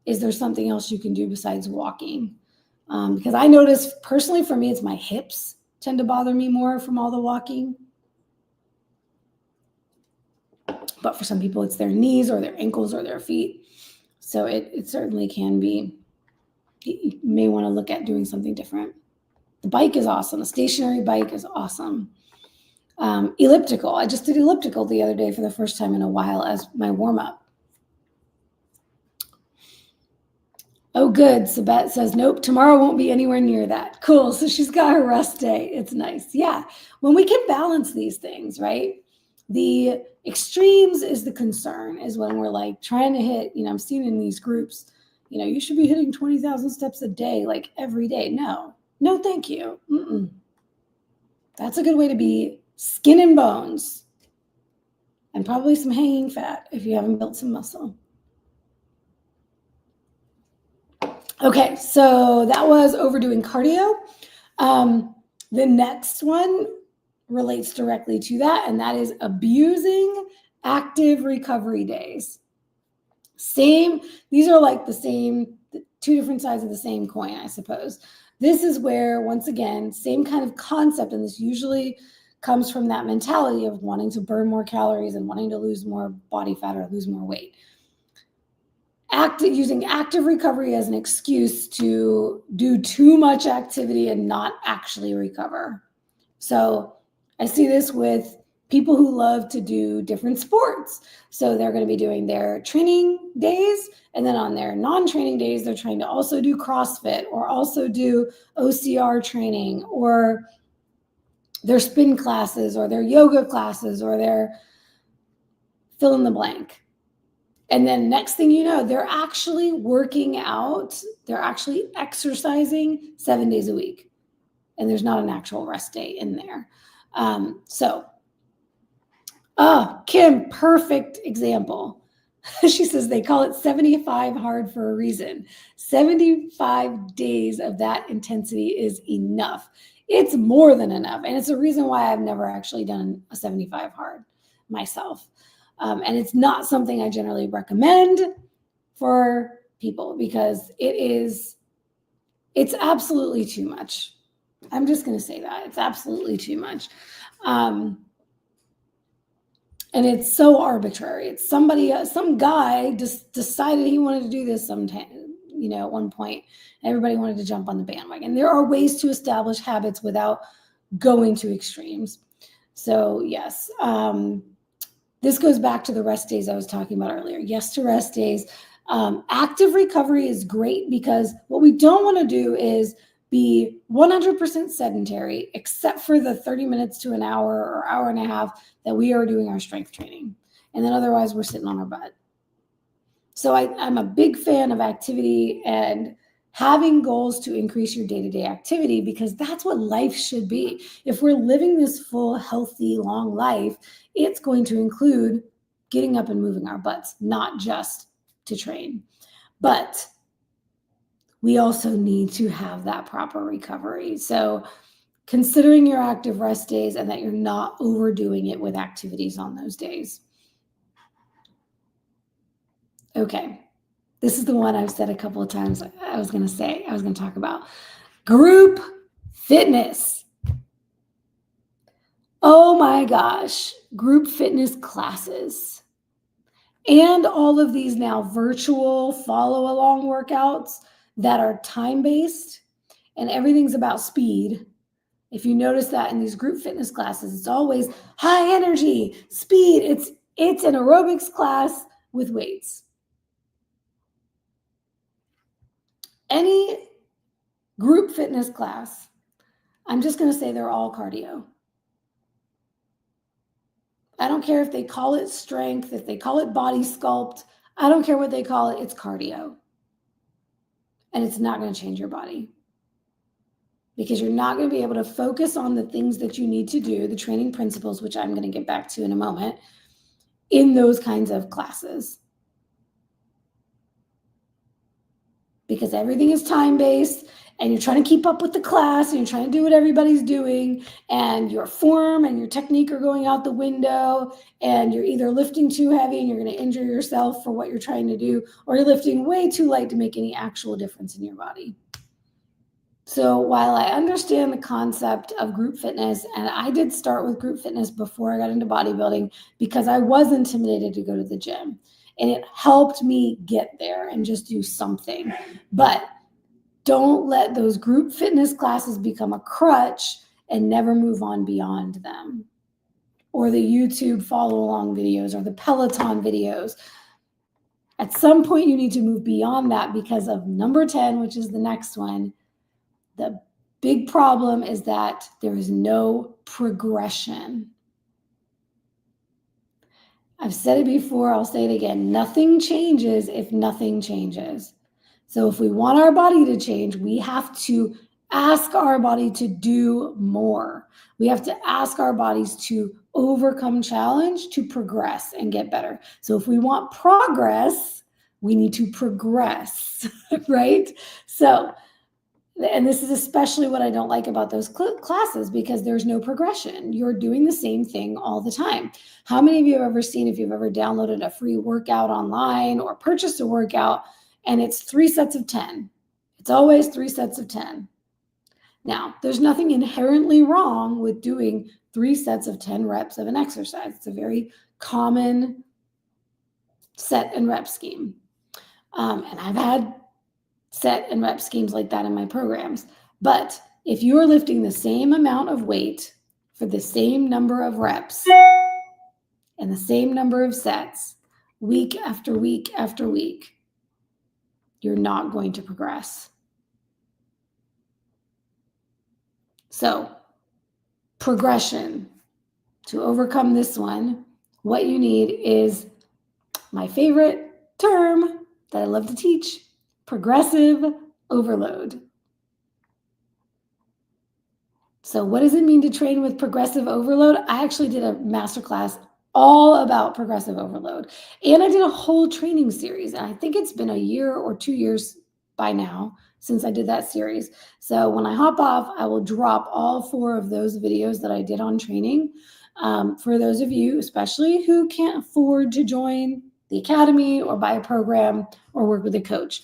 is there something else you can do besides walking? Because I notice personally for me, it's my hips tend to bother me more from all the walking. But for some people, it's their knees or their ankles or their feet. So it certainly can be, you may want to look at doing something different. The bike is awesome. The stationary bike is awesome. Elliptical. I just did elliptical the other day for the first time in a while as my warm-up. Oh, good. Sabette says, nope, tomorrow won't be anywhere near that. Cool. So she's got her rest day. It's nice. Yeah. When we can balance these things, right? The extremes is the concern, is when we're like trying to hit, I'm seeing in these groups, you should be hitting 20,000 steps a day, like every day. No, thank you. That's a good way to be skin and bones and probably some hanging fat if you haven't built some muscle. Okay, so that was overdoing cardio. The next one relates directly to that, and that is abusing active recovery days. These are like the same, 2 different sides of the same coin, I suppose. This is where, once again, same kind of concept, and this usually comes from that mentality of wanting to burn more calories and wanting to lose more body fat or lose more weight. Using active recovery as an excuse to do too much activity and not actually recover. So I see this with people who love to do different sports. So they're going to be doing their training days, and then on their non-training days, they're trying to also do CrossFit or also do OCR training or their spin classes or their yoga classes or their fill in the blank. And then next thing you know, they're actually working out. They're actually exercising 7 days a week. And there's not an actual rest day in there. Kim, perfect example. She says they call it 75 hard for a reason. 75 days of that intensity is enough. It's more than enough. And it's a reason why I've never actually done a 75 hard myself. And it's not something I generally recommend for people because it's absolutely too much. I'm just going to say that. It's absolutely too much. And it's so arbitrary. It's some guy just decided he wanted to do this sometime, at one point. Everybody wanted to jump on the bandwagon. There are ways to establish habits without going to extremes. So yes, this goes back to the rest days I was talking about earlier. Yes to rest days. Active recovery is great because what we don't want to do is be 100% sedentary, except for the 30 minutes to an hour or hour and a half that we are doing our strength training. And then otherwise we're sitting on our butt. So I'm a big fan of activity and having goals to increase your day-to-day activity because that's what life should be. If we're living this full, healthy, long life, it's going to include getting up and moving our butts, not just to train. But we also need to have that proper recovery. So considering your active rest days and that you're not overdoing it with activities on those days. Okay. This is the one I've said a couple of times. I was going to talk about group fitness. Oh my gosh, group fitness classes. And all of these now virtual follow along workouts that are time-based and everything's about speed. If you notice that in these group fitness classes, it's always high energy, speed. It's an aerobics class with weights. Any group fitness class, I'm just going to say they're all cardio. I don't care if they call it strength, if they call it body sculpt. I don't care what they call it. It's cardio. And it's not going to change your body. because you're not going to be able to focus on the things that you need to do, the training principles, which I'm going to get back to in a moment, in those kinds of classes. Because everything is time-based, and you're trying to keep up with the class, and you're trying to do what everybody's doing, and your form and your technique are going out the window, and you're either lifting too heavy and you're going to injure yourself for what you're trying to do, or you're lifting way too light to make any actual difference in your body. So while I understand the concept of group fitness, and I did start with group fitness before I got into bodybuilding because I was intimidated to go to the gym, and it helped me get there and just do something. But don't let those group fitness classes become a crutch and never move on beyond them. Or the YouTube follow along videos or the Peloton videos. At some point, you need to move beyond that because of number 10, which is the next one. The big problem is that there is no progression. I've said it before, I'll say it again. Nothing changes if nothing changes. So if we want our body to change, we have to ask our body to do more. We have to ask our bodies to overcome challenge, to progress and get better. So if we want progress, we need to progress, right? So, and this is especially what I don't like about those classes, because there's no progression. You're doing the same thing all the time. How many of you have ever seen, if you've ever downloaded a free workout online or purchased a workout, and it's 3 sets of 10? It's always 3 sets of 10. Now, there's nothing inherently wrong with doing 3 sets of 10 reps of an exercise. It's a very common set and rep scheme. And I've had set and rep schemes like that in my programs. But if you are lifting the same amount of weight for the same number of reps and the same number of sets, week after week after week, you're not going to progress. So, progression. To overcome this one, what you need is my favorite term that I love to teach: progressive overload. So what does it mean to train with progressive overload? I actually did a masterclass all about progressive overload. And I did a whole training series. And I think it's been a year or 2 years by now since I did that series. So when I hop off, I will drop all 4 of those videos that I did on training. For those of you, especially who can't afford to join the academy or buy a program or work with a coach.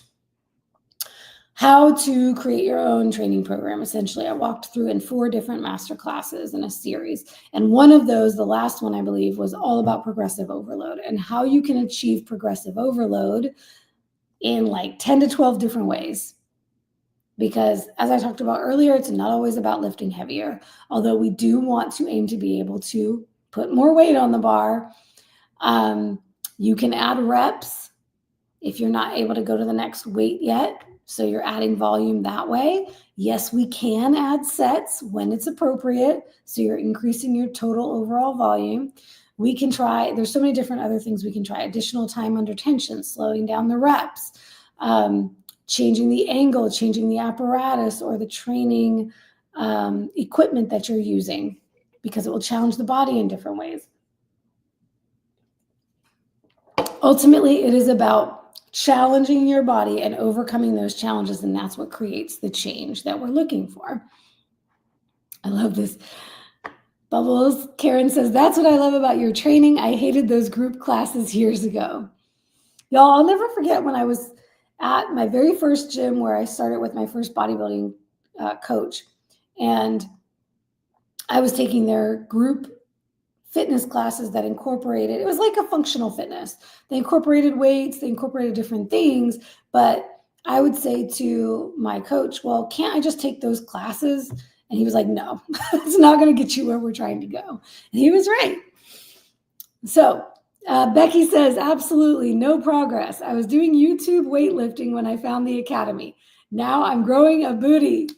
How to create your own training program. Essentially, I walked through in 4 different master classes in a series. And one of those, the last one, I believe, was all about progressive overload and how you can achieve progressive overload in like 10 to 12 different ways. Because as I talked about earlier, it's not always about lifting heavier, although we do want to aim to be able to put more weight on the bar. You can add reps if you're not able to go to the next weight yet. So you're adding volume that way. Yes, we can add sets when it's appropriate. So you're increasing your total overall volume. We can try, there's so many different other things we can try. Additional time under tension, slowing down the reps, changing the angle, changing the apparatus or the training equipment that you're using, because it will challenge the body in different ways. Ultimately, it is about challenging your body and overcoming those challenges, and that's what creates the change that we're looking for. I love this. Bubbles, Karen says, that's what I love about your training. I hated those group classes years ago. Y'all, I'll never forget when I was at my very first gym where I started with my first bodybuilding coach, and I was taking their group fitness classes that incorporated, it was like a functional fitness. They incorporated weights, they incorporated different things, but I would say to my coach, well, can't I just take those classes? And he was like, no, it's not going to get you where we're trying to go. And he was right. So Becky says, absolutely no progress. I was doing YouTube weightlifting when I found the academy. Now I'm growing a booty.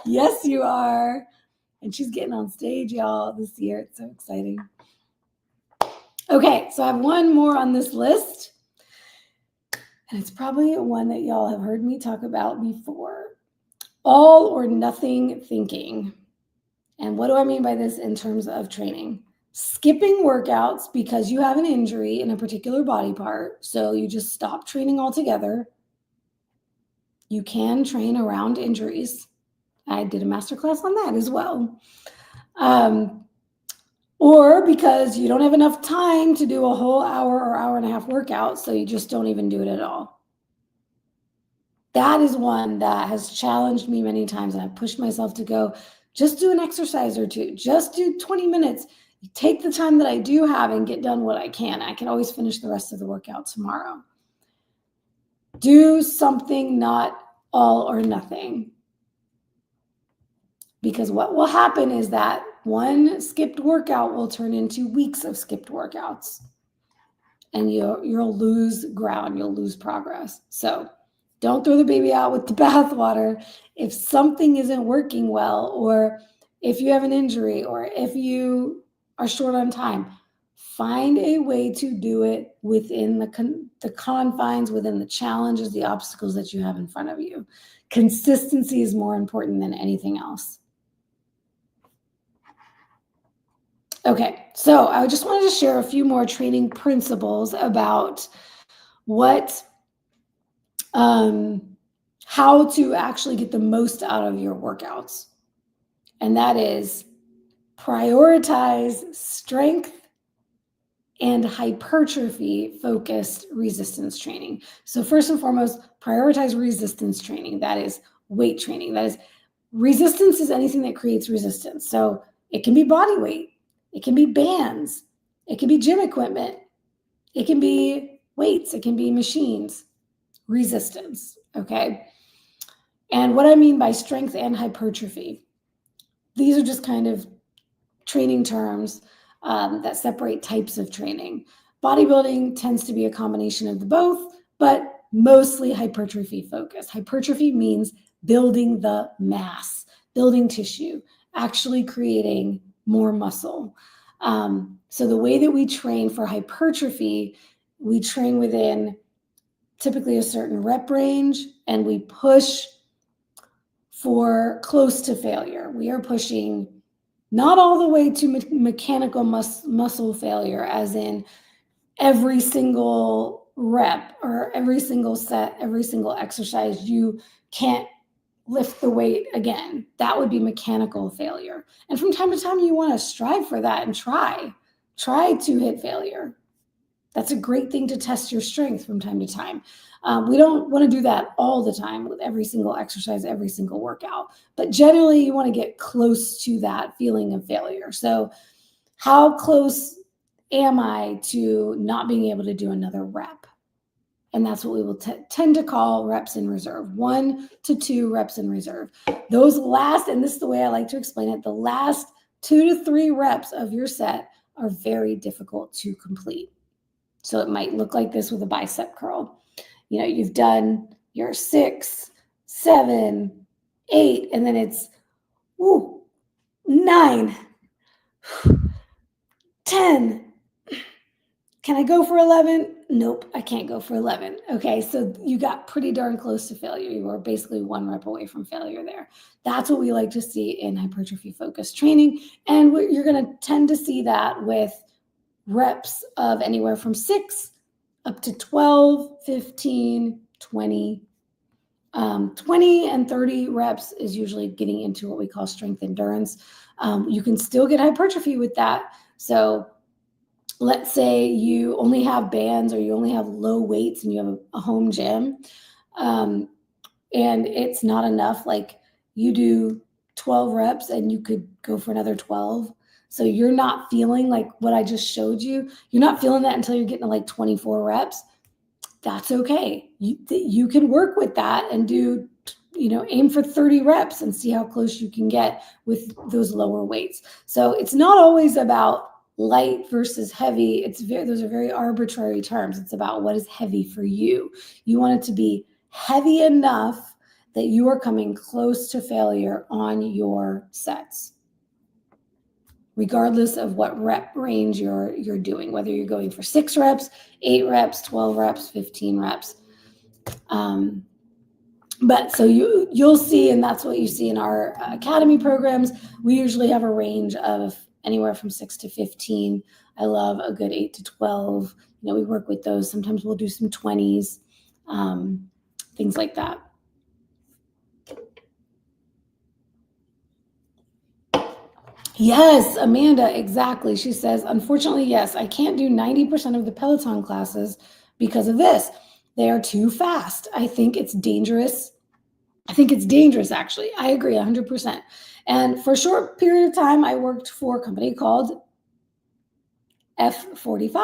Yes, you are. And she's getting on stage, y'all, this year. It's so exciting. Okay, so I have one more on this list. And it's probably one that y'all have heard me talk about before. all or nothing thinking. And what do I mean by this in terms of training? Skipping workouts because you have an injury in a particular body part, so you just stop training altogether. You can train around injuries. I did a masterclass on that as well. Or because you don't have enough time to do a whole hour or hour and a half workout, so you just don't even do it at all. That is one that has challenged me many times, and I've pushed myself to go, just do an exercise or two, just do 20 minutes. Take the time that I do have and get done what I can. I can always finish the rest of the workout tomorrow. Do something, not all or nothing. Because what will happen is that one skipped workout will turn into weeks of skipped workouts. And you'll lose ground, you'll lose progress. So don't throw the baby out with the bathwater. If something isn't working well, or if you have an injury, or if you are short on time, find a way to do it within the confines, within the challenges, the obstacles that you have in front of you. Consistency is more important than anything else. Okay, so I just wanted to share a few more training principles about how to actually get the most out of your workouts. And that is prioritize strength and hypertrophy focused resistance training. So first and foremost, prioritize resistance training. That is weight training. That is, resistance is anything that creates resistance. So it can be body weight. It can be bands. It can be gym equipment. It can be weights. It can be machines. Resistance, okay? And what I mean by strength and hypertrophy, these are just kind of training terms that separate types of training. Bodybuilding tends to be a combination of the both, but mostly hypertrophy focused. Hypertrophy means building the mass, building tissue, actually creating more muscle. So the way that we train for hypertrophy, we train within typically a certain rep range, and we push for close to failure. We are pushing not all the way to mechanical muscle failure, as in every single rep or every single set, every single exercise, you can't lift the weight again. That would be mechanical failure. And from time to time, you want to strive for that and try to hit failure. That's a great thing to test your strength from time to time. We don't want to do that all the time with every single exercise, every single workout, but generally you want to get close to that feeling of failure. So how close am I to not being able to do another rep? And that's what we will tend to call reps in reserve, 1 to 2 reps in reserve. Those last, and this is the way I like to explain it, the last 2 to 3 reps of your set are very difficult to complete. So it might look like this with a bicep curl. You know, you've done your 6, 7, 8, and then it's 9, 10. Can I go for 11? Nope, I can't go for 11. Okay, so you got pretty darn close to failure. You were basically 1 rep away from failure there. That's what we like to see in hypertrophy-focused training, and you're going to tend to see that with reps of anywhere from 6 up to 12, 15, 20. 20 and 30 reps is usually getting into what we call strength endurance. You can still get hypertrophy with that. So let's say you only have bands or you only have low weights and you have a home gym, and it's not enough. Like you do 12 reps and you could go for another 12. So you're not feeling like what I just showed you. You're not feeling that until you're getting to like 24 reps. That's okay. You can work with that and do, aim for 30 reps and see how close you can get with those lower weights. So it's not always about light versus heavy. Those are very arbitrary terms. It's about what is heavy for you. You want it to be heavy enough that you are coming close to failure on your sets, regardless of what rep range you're doing, whether you're going for 6 reps, 8 reps, 12 reps, 15 reps. But so you'll see, and that's what you see in our academy programs. We usually have a range of anywhere from 6 to 15. I love a good 8 to 12. We work with those. Sometimes we'll do some 20s, things like that. Yes, Amanda, exactly. She says, unfortunately, yes, I can't do 90% of the Peloton classes because of this. They are too fast. I think it's dangerous. Actually. I agree 100%. And for a short period of time, I worked for a company called F45.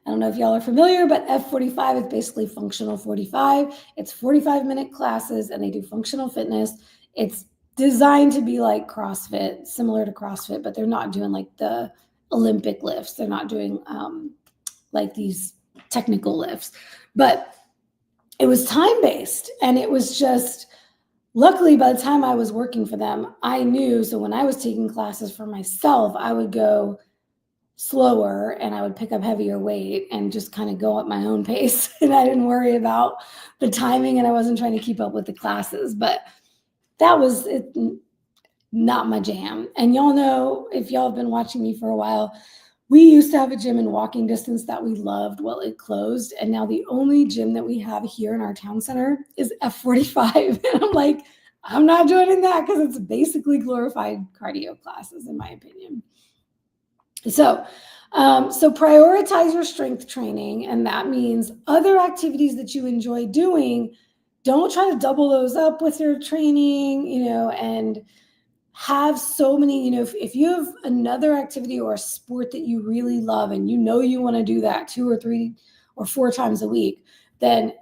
I don't know if y'all are familiar, but F45 is basically functional 45. It's 45-minute classes, and they do functional fitness. It's designed to be like CrossFit, similar to CrossFit, but they're not doing like the Olympic lifts. They're not doing like these technical lifts. But it was time-based, and it was just, luckily, by the time I was working for them, I knew, so when I was taking classes for myself, I would go slower and I would pick up heavier weight and just kind of go at my own pace. And I didn't worry about the timing, and I wasn't trying to keep up with the classes, but that was not my jam. And y'all know, if y'all have been watching me for a while, we used to have a gym in walking distance that we loved. Well, it closed. And now the only gym that we have here in our town center is F45. And I'm like, I'm not joining that because it's basically glorified cardio classes, in my opinion. So prioritize your strength training. And that means other activities that you enjoy doing, don't try to double those up with your training, and have so many, if you have another activity or a sport that you really love and you want to do that 2 or 3 or 4 times a week, then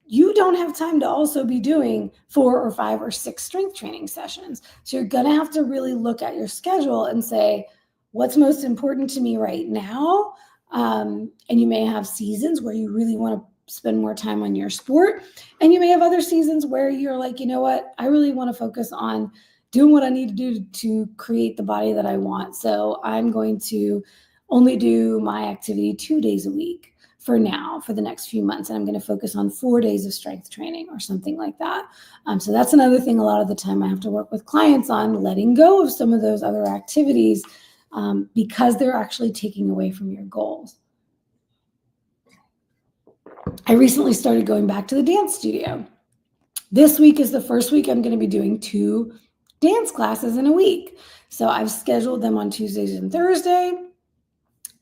you don't have time to also be doing 4 or 5 or 6 strength training sessions. So you're going to have to really look at your schedule and say, what's most important to me right now? And you may have seasons where you really want to spend more time on your sport. And you may have other seasons where you're like, you know what, I really want to focus on doing what I need to do to create the body that I want. So I'm going to only do my activity 2 days a week for now, for the next few months. And I'm going to focus on 4 days of strength training or something like that. So that's another thing a lot of the time I have to work with clients on, letting go of some of those other activities because they're actually taking away from your goals. I recently started going back to the dance studio. This week is the first week I'm going to be doing 2 dance classes in a week. So I've scheduled them on Tuesdays and Thursday,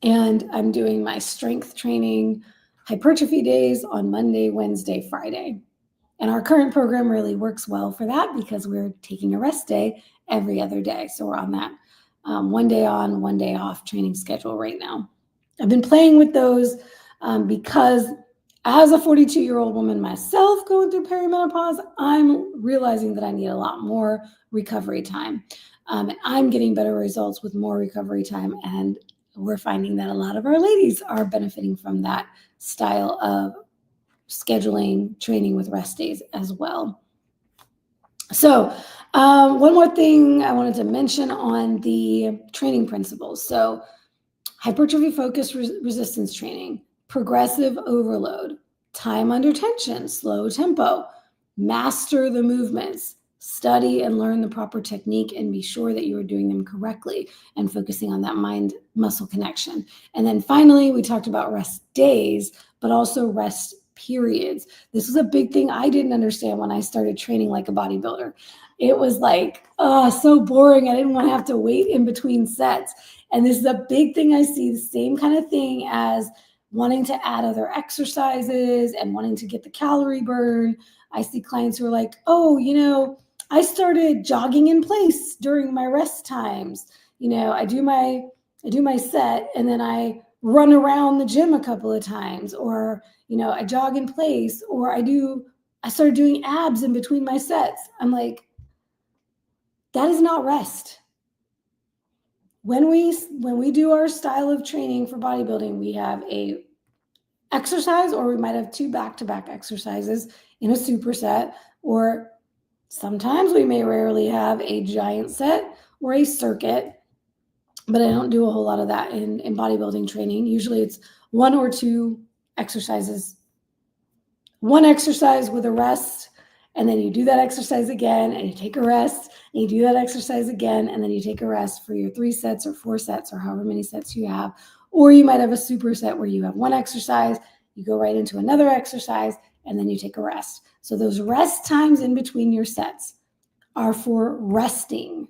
and I'm doing my strength training hypertrophy days on Monday, Wednesday, Friday. And our current program really works well for that because we're taking a rest day every other day. So we're on that 1 day on, 1 day off training schedule right now. I've been playing with those because as a 42-year-old woman myself going through perimenopause, I'm realizing that I need a lot more recovery time. And I'm getting better results with more recovery time. And we're finding that a lot of our ladies are benefiting from that style of scheduling training with rest days as well. So one more thing I wanted to mention on the training principles. So hypertrophy focused resistance training, progressive overload, time under tension, slow tempo, master the movements, study and learn the proper technique, and be sure that you are doing them correctly and focusing on that mind-muscle connection. And then finally, we talked about rest days, but also rest periods. This was a big thing I didn't understand when I started training like a bodybuilder. It was like, oh, so boring. I didn't want to have to wait in between sets. And this is a big thing I see, the same kind of thing as wanting to add other exercises and wanting to get the calorie burn. I see clients who are like, oh, I started jogging in place during my rest times. I do my set and then I run around the gym a couple of times, or, I jog in place, or I started doing abs in between my sets. I'm like, that is not rest. When we do our style of training for bodybuilding, we have a exercise, or we might have 2 back-to-back exercises in a superset, or sometimes we may rarely have a giant set or a circuit, but I don't do a whole lot of that in bodybuilding training. Usually it's 1 or 2 exercises one exercise with a rest, and then you do that exercise again, and you take a rest, and you do that exercise again, and then you take a rest for your 3 sets or 4 sets or however many sets you have. Or you might have a superset where you have one exercise, you go right into another exercise, and then you take a rest. So those rest times in between your sets are for resting.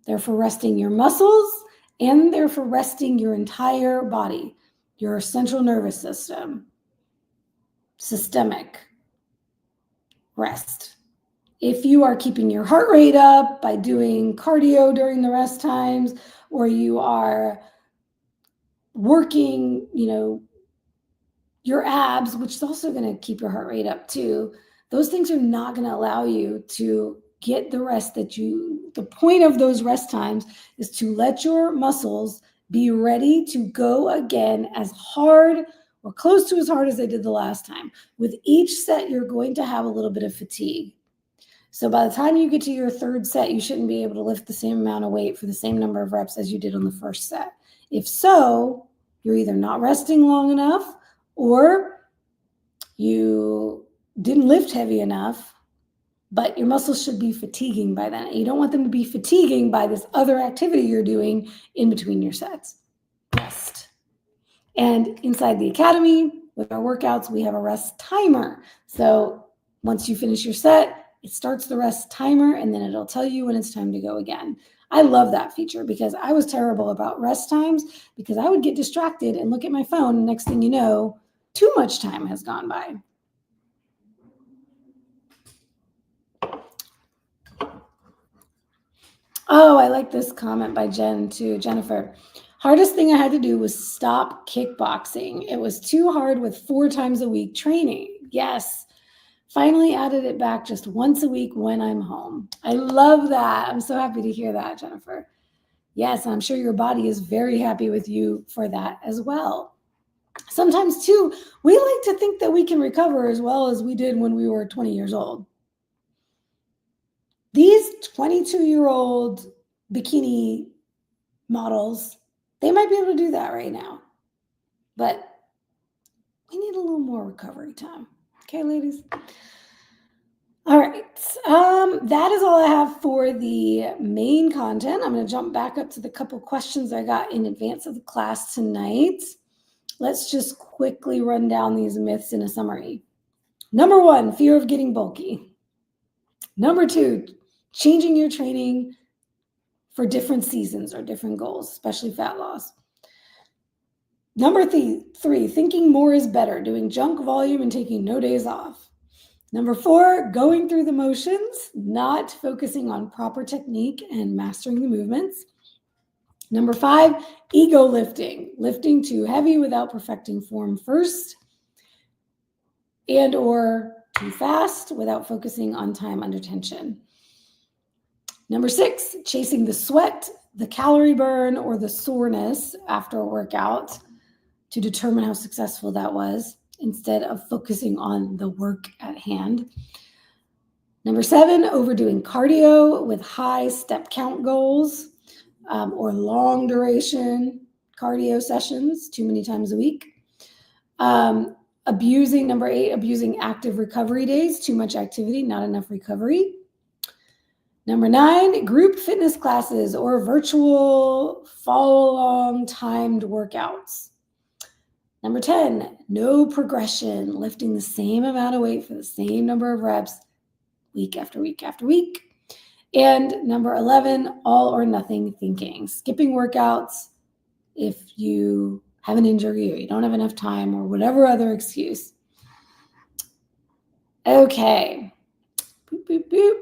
They're for resting your muscles, and they're for resting your entire body, your central nervous system, systemic rest. If you are keeping your heart rate up by doing cardio during the rest times, or you are working, your abs, which is also going to keep your heart rate up too, those things are not going to allow you to get the rest the point of those rest times is to let your muscles be ready to go again as hard or close to as hard as they did the last time. With each set, you're going to have a little bit of fatigue. So by the time you get to your 3rd set, you shouldn't be able to lift the same amount of weight for the same number of reps as you did on the 1st set. If so, you're either not resting long enough or you didn't lift heavy enough, but your muscles should be fatiguing by then. You don't want them to be fatiguing by this other activity you're doing in between your sets. Rest. And inside the academy, with our workouts, we have a rest timer. So once you finish your set, it starts the rest timer, and then it'll tell you when it's time to go again. I love that feature because I was terrible about rest times because I would get distracted and look at my phone, and next thing you know, too much time has gone by. Oh, I like this comment by Jennifer. Hardest thing I had to do was stop kickboxing. It was too hard with 4 times a week training. Yes. Finally added it back just once a week when I'm home. I love that. I'm so happy to hear that, Jennifer. Yes, I'm sure your body is very happy with you for that as well. Sometimes too, we like to think that we can recover as well as we did when we were 20 years old. These 22-year-old bikini models, they might be able to do that right now, but we need a little more recovery time. Okay, ladies? All right, that is all I have for the main content. I'm going to jump back up to the couple questions I got in advance of the class tonight. Let's just quickly run down these myths in a summary. Number 1, fear of getting bulky. Number 2, changing your training for different seasons or different goals, especially fat loss. Number 3, thinking more is better, doing junk volume and taking no days off. Number 4, going through the motions, not focusing on proper technique and mastering the movements. Number 5, ego lifting, lifting too heavy without perfecting form first, and or too fast without focusing on time under tension. Number 6, chasing the sweat, the calorie burn, or the soreness after a workout to determine how successful that was, instead of focusing on the work at hand. Number 7, overdoing cardio with high step count goals or long duration cardio sessions too many times a week. Number 8, abusing active recovery days, too much activity, not enough recovery. Number 9, group fitness classes or virtual follow-along timed workouts. Number 10, no progression, lifting the same amount of weight for the same number of reps week after week after week. And number 11, all or nothing thinking, skipping workouts if you have an injury or you don't have enough time or whatever other excuse. Okay. Boop, boop, boop.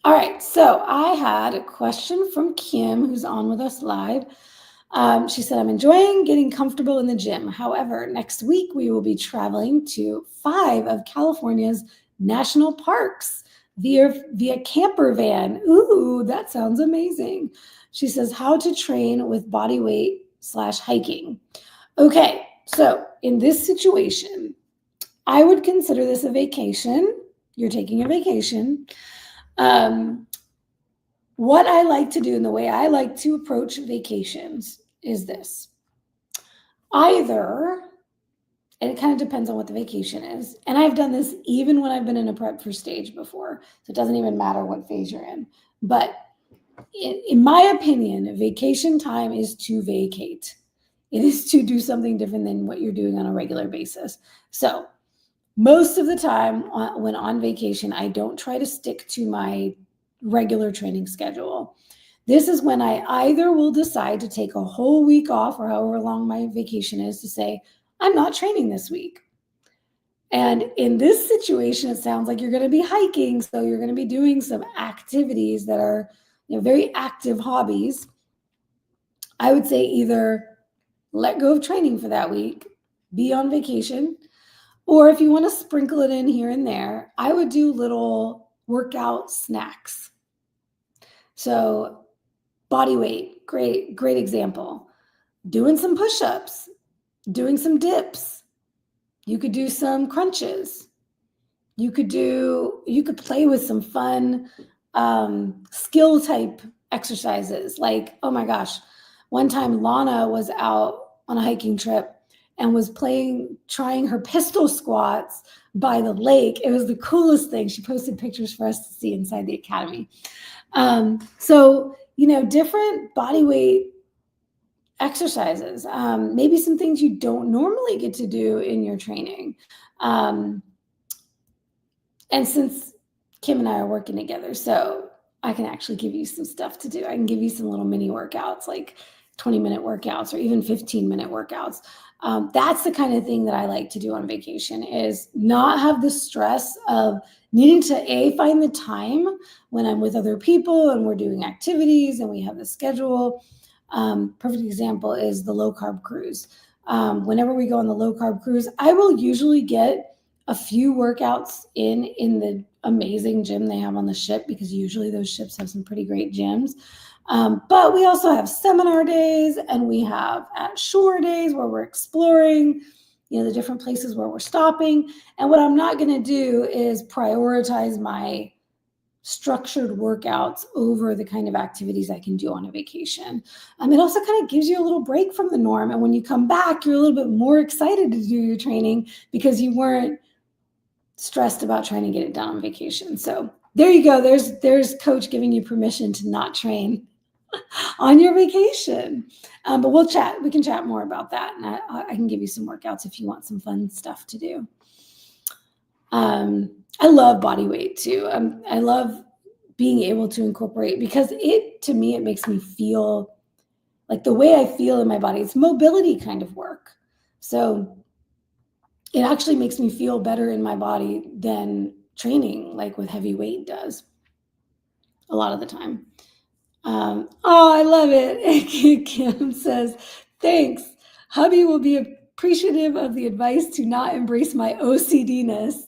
All right, so I had a question from Kim, who's on with us live. She said, I'm enjoying getting comfortable in the gym. However, next week we will be traveling to 5 of California's national parks via camper van. Ooh, that sounds amazing. She says, how to train with body weight / hiking. Okay, so in this situation, I would consider this a vacation. You're taking a vacation. What I like to do and the way I like to approach vacations is this. Either And it kind of depends on what the vacation is. And I've done this even when I've been in a prep for stage before. So it doesn't even matter what phase you're in. But in my opinion, vacation time is to vacate. It is to do something different than what you're doing on a regular basis. So most of the time when on vacation, I don't try to stick to my regular training schedule. This is when I either will decide to take a whole week off or however long my vacation is to say, I'm not training this week. And in this situation, it sounds like you're going to be hiking. So you're going to be doing some activities that are, very active hobbies. I would say either let go of training for that week, be on vacation, or if you want to sprinkle it in here and there, I would do little workout snacks. So body weight, great example. Doing some push-ups, doing some dips. You could do some crunches. You could play with some fun skill type exercises. Like, oh my gosh, one time Lana was out on a hiking trip and was trying her pistol squats by the lake. It was the coolest thing. She posted pictures for us to see inside the academy. So, different body weight exercises, maybe some things you don't normally get to do in your training. And since Kim and I are working together, so I can actually give you some stuff to do. I can give you some little mini workouts, like 20-minute workouts or even 15-minute workouts. That's the kind of thing that I like to do on vacation, is not have the stress of needing to find the time when I'm with other people and we're doing activities and we have the schedule. Perfect example is the low carb cruise. Whenever we go on the low carb cruise, I will usually get a few workouts in the amazing gym they have on the ship, because usually those ships have some pretty great gyms. But we also have seminar days, and we have at shore days where we're exploring, the different places where we're stopping. And what I'm not going to do is prioritize my structured workouts over the kind of activities I can do on a vacation. It also kind of gives you a little break from the norm. And when you come back, you're a little bit more excited to do your training because you weren't stressed about trying to get it done on vacation. So there you go. There's coach giving you permission to not train on your vacation. But we'll chat. We can chat more about that. And I can give you some workouts if you want some fun stuff to do. I love body weight too. I love being able to incorporate, because to me, it makes me feel like the way I feel in my body. It's mobility kind of work. So it actually makes me feel better in my body than training, like with heavy weight does a lot of the time. Oh, I love it. Kim says, thanks. Hubby will be appreciative of the advice to not embrace my OCD-ness.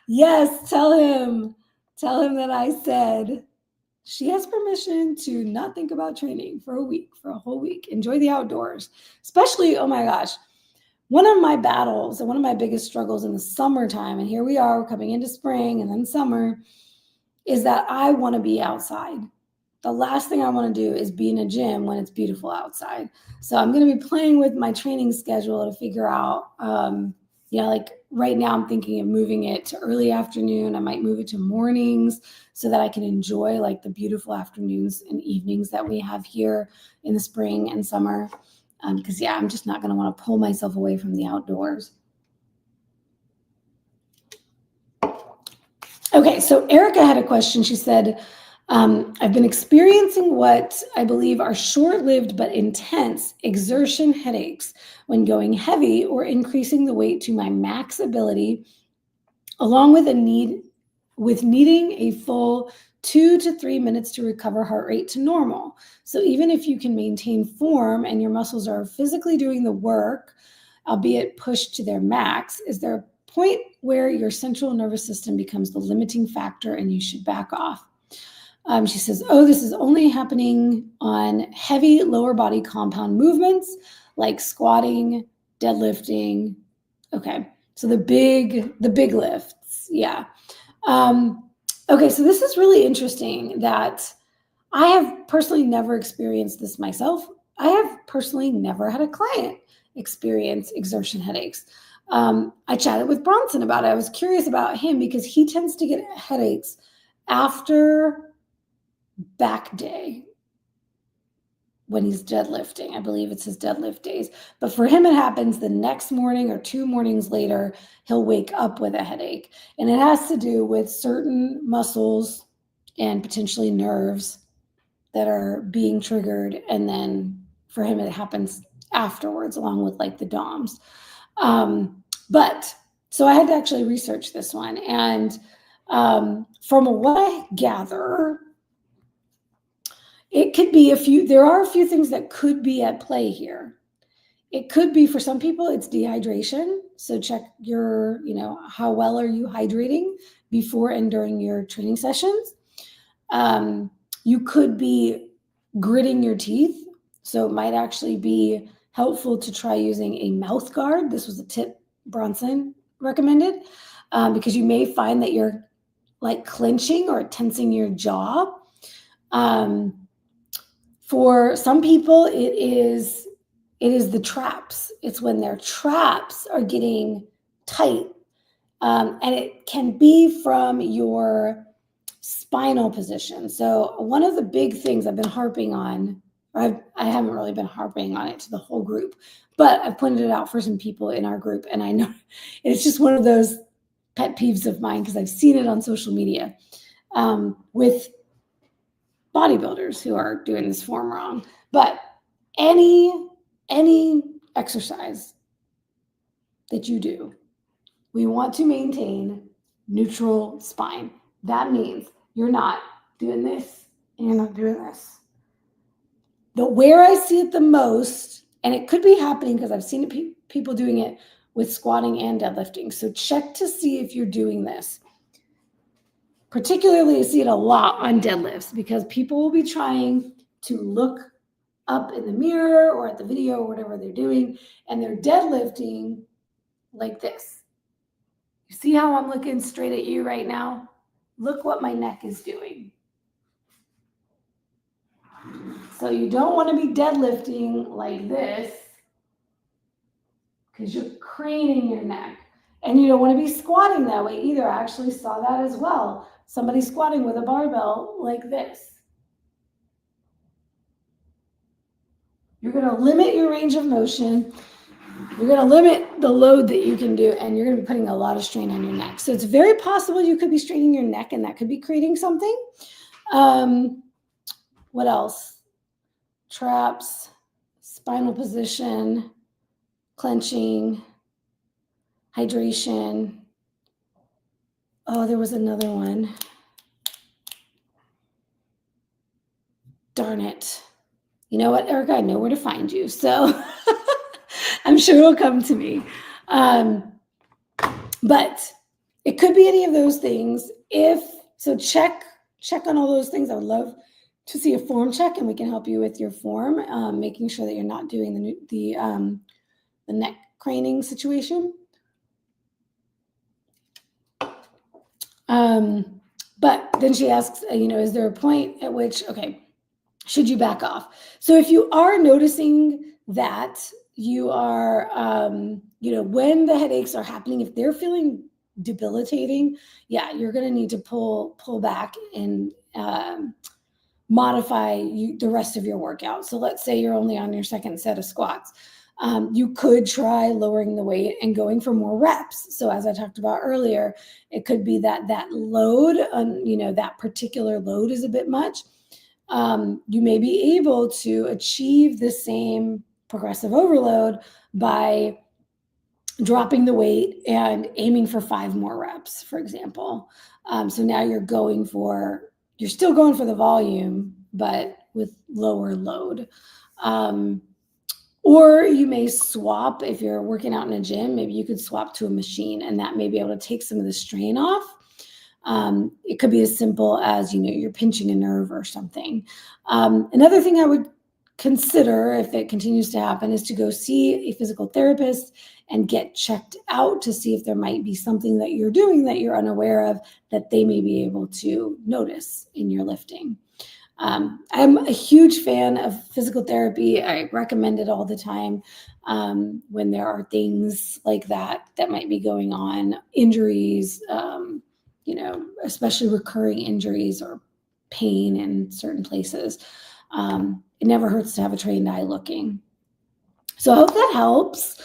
Yes, tell him that I said she has permission to not think about training for a whole week. Enjoy the outdoors, especially, oh my gosh, one of my battles and one of my biggest struggles in the summertime, and here we are coming into spring and then summer, is that I want to be outside. The last thing I want to do is be in a gym when it's beautiful outside. So I'm going to be playing with my training schedule to figure out, like right now I'm thinking of moving it to early afternoon. I might move it to mornings so that I can enjoy like the beautiful afternoons and evenings that we have here in the spring and summer. Because I'm just not going to want to pull myself away from the outdoors. Okay, so Erica had a question. She said, I've been experiencing what I believe are short-lived but intense exertion headaches when going heavy or increasing the weight to my max ability, along with needing a full 2 to 3 minutes to recover heart rate to normal. So even if you can maintain form and your muscles are physically doing the work, albeit pushed to their max, is there a point where your central nervous system becomes the limiting factor and you should back off? She says, this is only happening on heavy lower body compound movements like squatting, deadlifting. Okay, so the big lifts, yeah. Okay, so this is really interesting that I have personally never experienced this myself. I have personally never had a client experience exertion headaches. I chatted with Bronson about it. I was curious about him because he tends to get headaches after back day when he's deadlifting. I believe it's his deadlift days. But for him, it happens the next morning or 2 mornings later, he'll wake up with a headache. And it has to do with certain muscles and potentially nerves that are being triggered. And then for him, it happens afterwards, along with like the DOMs. But so I had to actually research this one. And from what I gather, it could be there are a few things that could be at play here. It could be, for some people, it's dehydration. So check your, how well are you hydrating before and during your training sessions. You could be gritting your teeth. So it might actually be helpful to try using a mouth guard. This was a tip Bronson recommended, because you may find that you're like clenching or tensing your jaw. For some people, it is the traps. It's when their traps are getting tight. And it can be from your spinal position. So one of the big things I've been harping on, or I haven't really been harping on it to the whole group, but I've pointed it out for some people in our group. And I know it's just one of those pet peeves of mine because I've seen it on social media with bodybuilders who are doing this form wrong. But any exercise that you do, we want to maintain neutral spine. That means you're not doing this and you're not doing this. But where I see it the most, and it could be happening because I've seen people doing it with squatting and deadlifting. So check to see if you're doing this. Particularly, I see it a lot on deadlifts because people will be trying to look up in the mirror or at the video or whatever they're doing, and they're deadlifting like this. You see how I'm looking straight at you right now? Look what my neck is doing. So you don't want to be deadlifting like this because you're craning your neck. And you don't want to be squatting that way either. I actually saw that as well. Somebody squatting with a barbell like this. You're going to limit your range of motion. You're going to limit the load that you can do, and you're going to be putting a lot of strain on your neck. So it's very possible you could be straining your neck, and that could be creating something. What else? Traps, spinal position, clenching, hydration. Oh, there was another one. Darn it. You know what, Erica? I know where to find you. So I'm sure it'll come to me. But it could be any of those things. So check on all those things. I would love to see a form check, and we can help you with your form, making sure that you're not doing the neck craning situation. But then she asks, is there a point at which, should you back off? So if you are noticing that you are, when the headaches are happening, if they're feeling debilitating, yeah, you're going to need to pull back and modify the rest of your workout. So let's say you're only on your second set of squats. You could try lowering the weight and going for more reps. So as I talked about earlier, it could be that load, that particular load is a bit much. You may be able to achieve the same progressive overload by dropping the weight and aiming for 5 more reps, for example. So now you're still going for the volume, but with lower load. Or you may swap, if you're working out in a gym, maybe you could swap to a machine, and that may be able to take some of the strain off. It could be as simple as, you're pinching a nerve or something. Another thing I would consider, if it continues to happen, is to go see a physical therapist and get checked out to see if there might be something that you're doing that you're unaware of that they may be able to notice in your lifting. I'm a huge fan of physical therapy. I recommend it all the time when there are things like that might be going on, injuries, especially recurring injuries or pain in certain places. It never hurts to have a trained eye looking. So I hope that helps.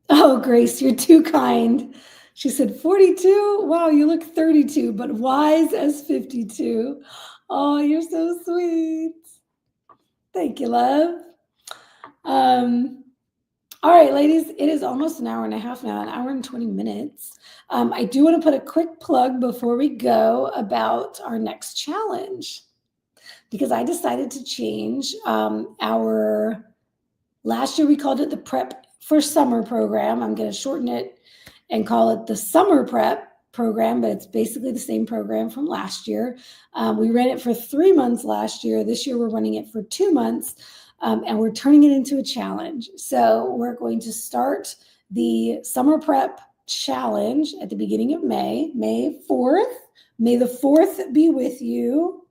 Oh, Grace, you're too kind. She said 42. Wow, you look 32, but wise as 52. Oh, you're so sweet. Thank you, love. All right, ladies, it is almost an hour and a half now, an hour and 20 minutes. I do want to put a quick plug before we go about our next challenge, because I decided to change our, last year we called it the Prep for Summer program. I'm going to shorten it and call it the Summer Prep program, but it's basically the same program from last year. We ran it for 3 months last year. This year we're running it for 2 months, and we're turning it into a challenge. So we're going to start the Summer Prep Challenge at the beginning of May, May 4th. May the 4th be with you.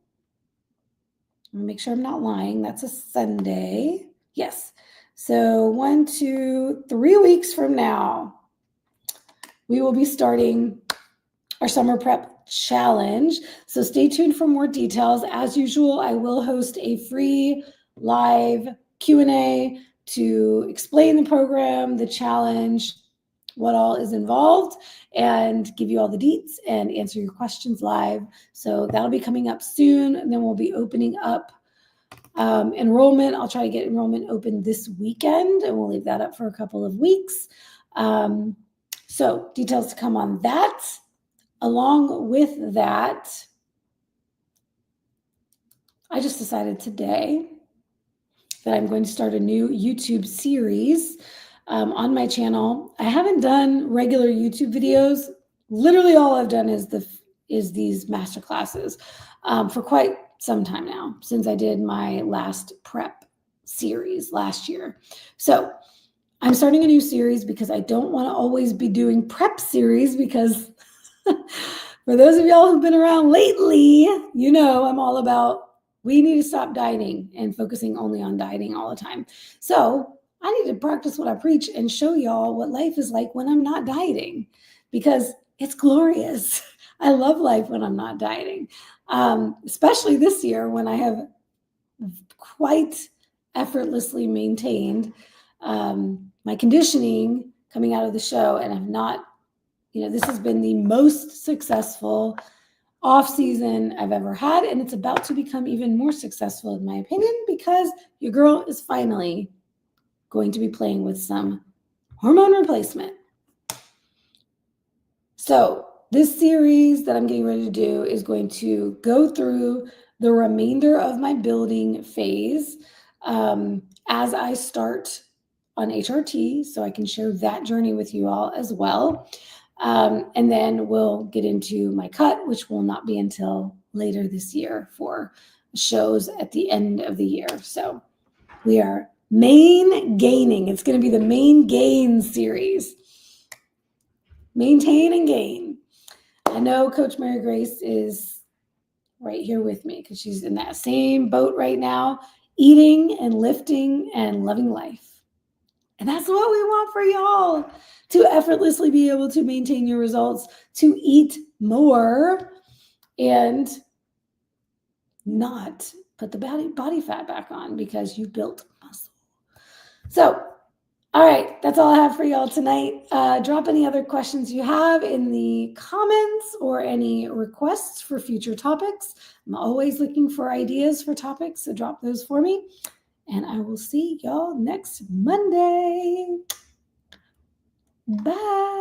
Let me make sure I'm not lying. That's a Sunday. Yes. So 1, 2, 3 weeks from now, we will be starting our Summer Prep Challenge. So stay tuned for more details. As usual, I will host a free live Q&A to explain the program, the challenge, what all is involved, and give you all the deets and answer your questions live. So that'll be coming up soon. And then we'll be opening up enrollment. I'll try to get enrollment open this weekend, and we'll leave that up for a couple of weeks. So details to come on that. Along with that, I just decided today that I'm going to start a new YouTube series on my channel. I haven't done regular YouTube videos. Literally all I've done is these masterclasses for quite some time now, since I did my last prep series last year. So I'm starting a new series because I don't want to always be doing prep series, because for those of y'all who've been around lately, you know I'm all about, we need to stop dieting and focusing only on dieting all the time. So I need to practice what I preach and show y'all what life is like when I'm not dieting, because it's glorious. I love life when I'm not dieting, especially this year when I have quite effortlessly maintained my conditioning coming out of the show, and have not, this has been the most successful off season I've ever had, and it's about to become even more successful in my opinion, because your girl is finally going to be playing with some hormone replacement. So this series that I'm getting ready to do is going to go through the remainder of my building phase as I start on HRT, so I can share that journey with you all as well. And then we'll get into my cut, which will not be until later this year for shows at the end of the year. So we are main gaining. It's going to be the main gain series. Maintain and gain. I know Coach Mary Grace is right here with me, because she's in that same boat right now, eating and lifting and loving life. And that's what we want for y'all, to effortlessly be able to maintain your results, to eat more and not put the body fat back on because you built muscle. So, all right, that's all I have for y'all tonight. Drop any other questions you have in the comments or any requests for future topics. I'm always looking for ideas for topics, so drop those for me. And I will see y'all next Monday. Bye.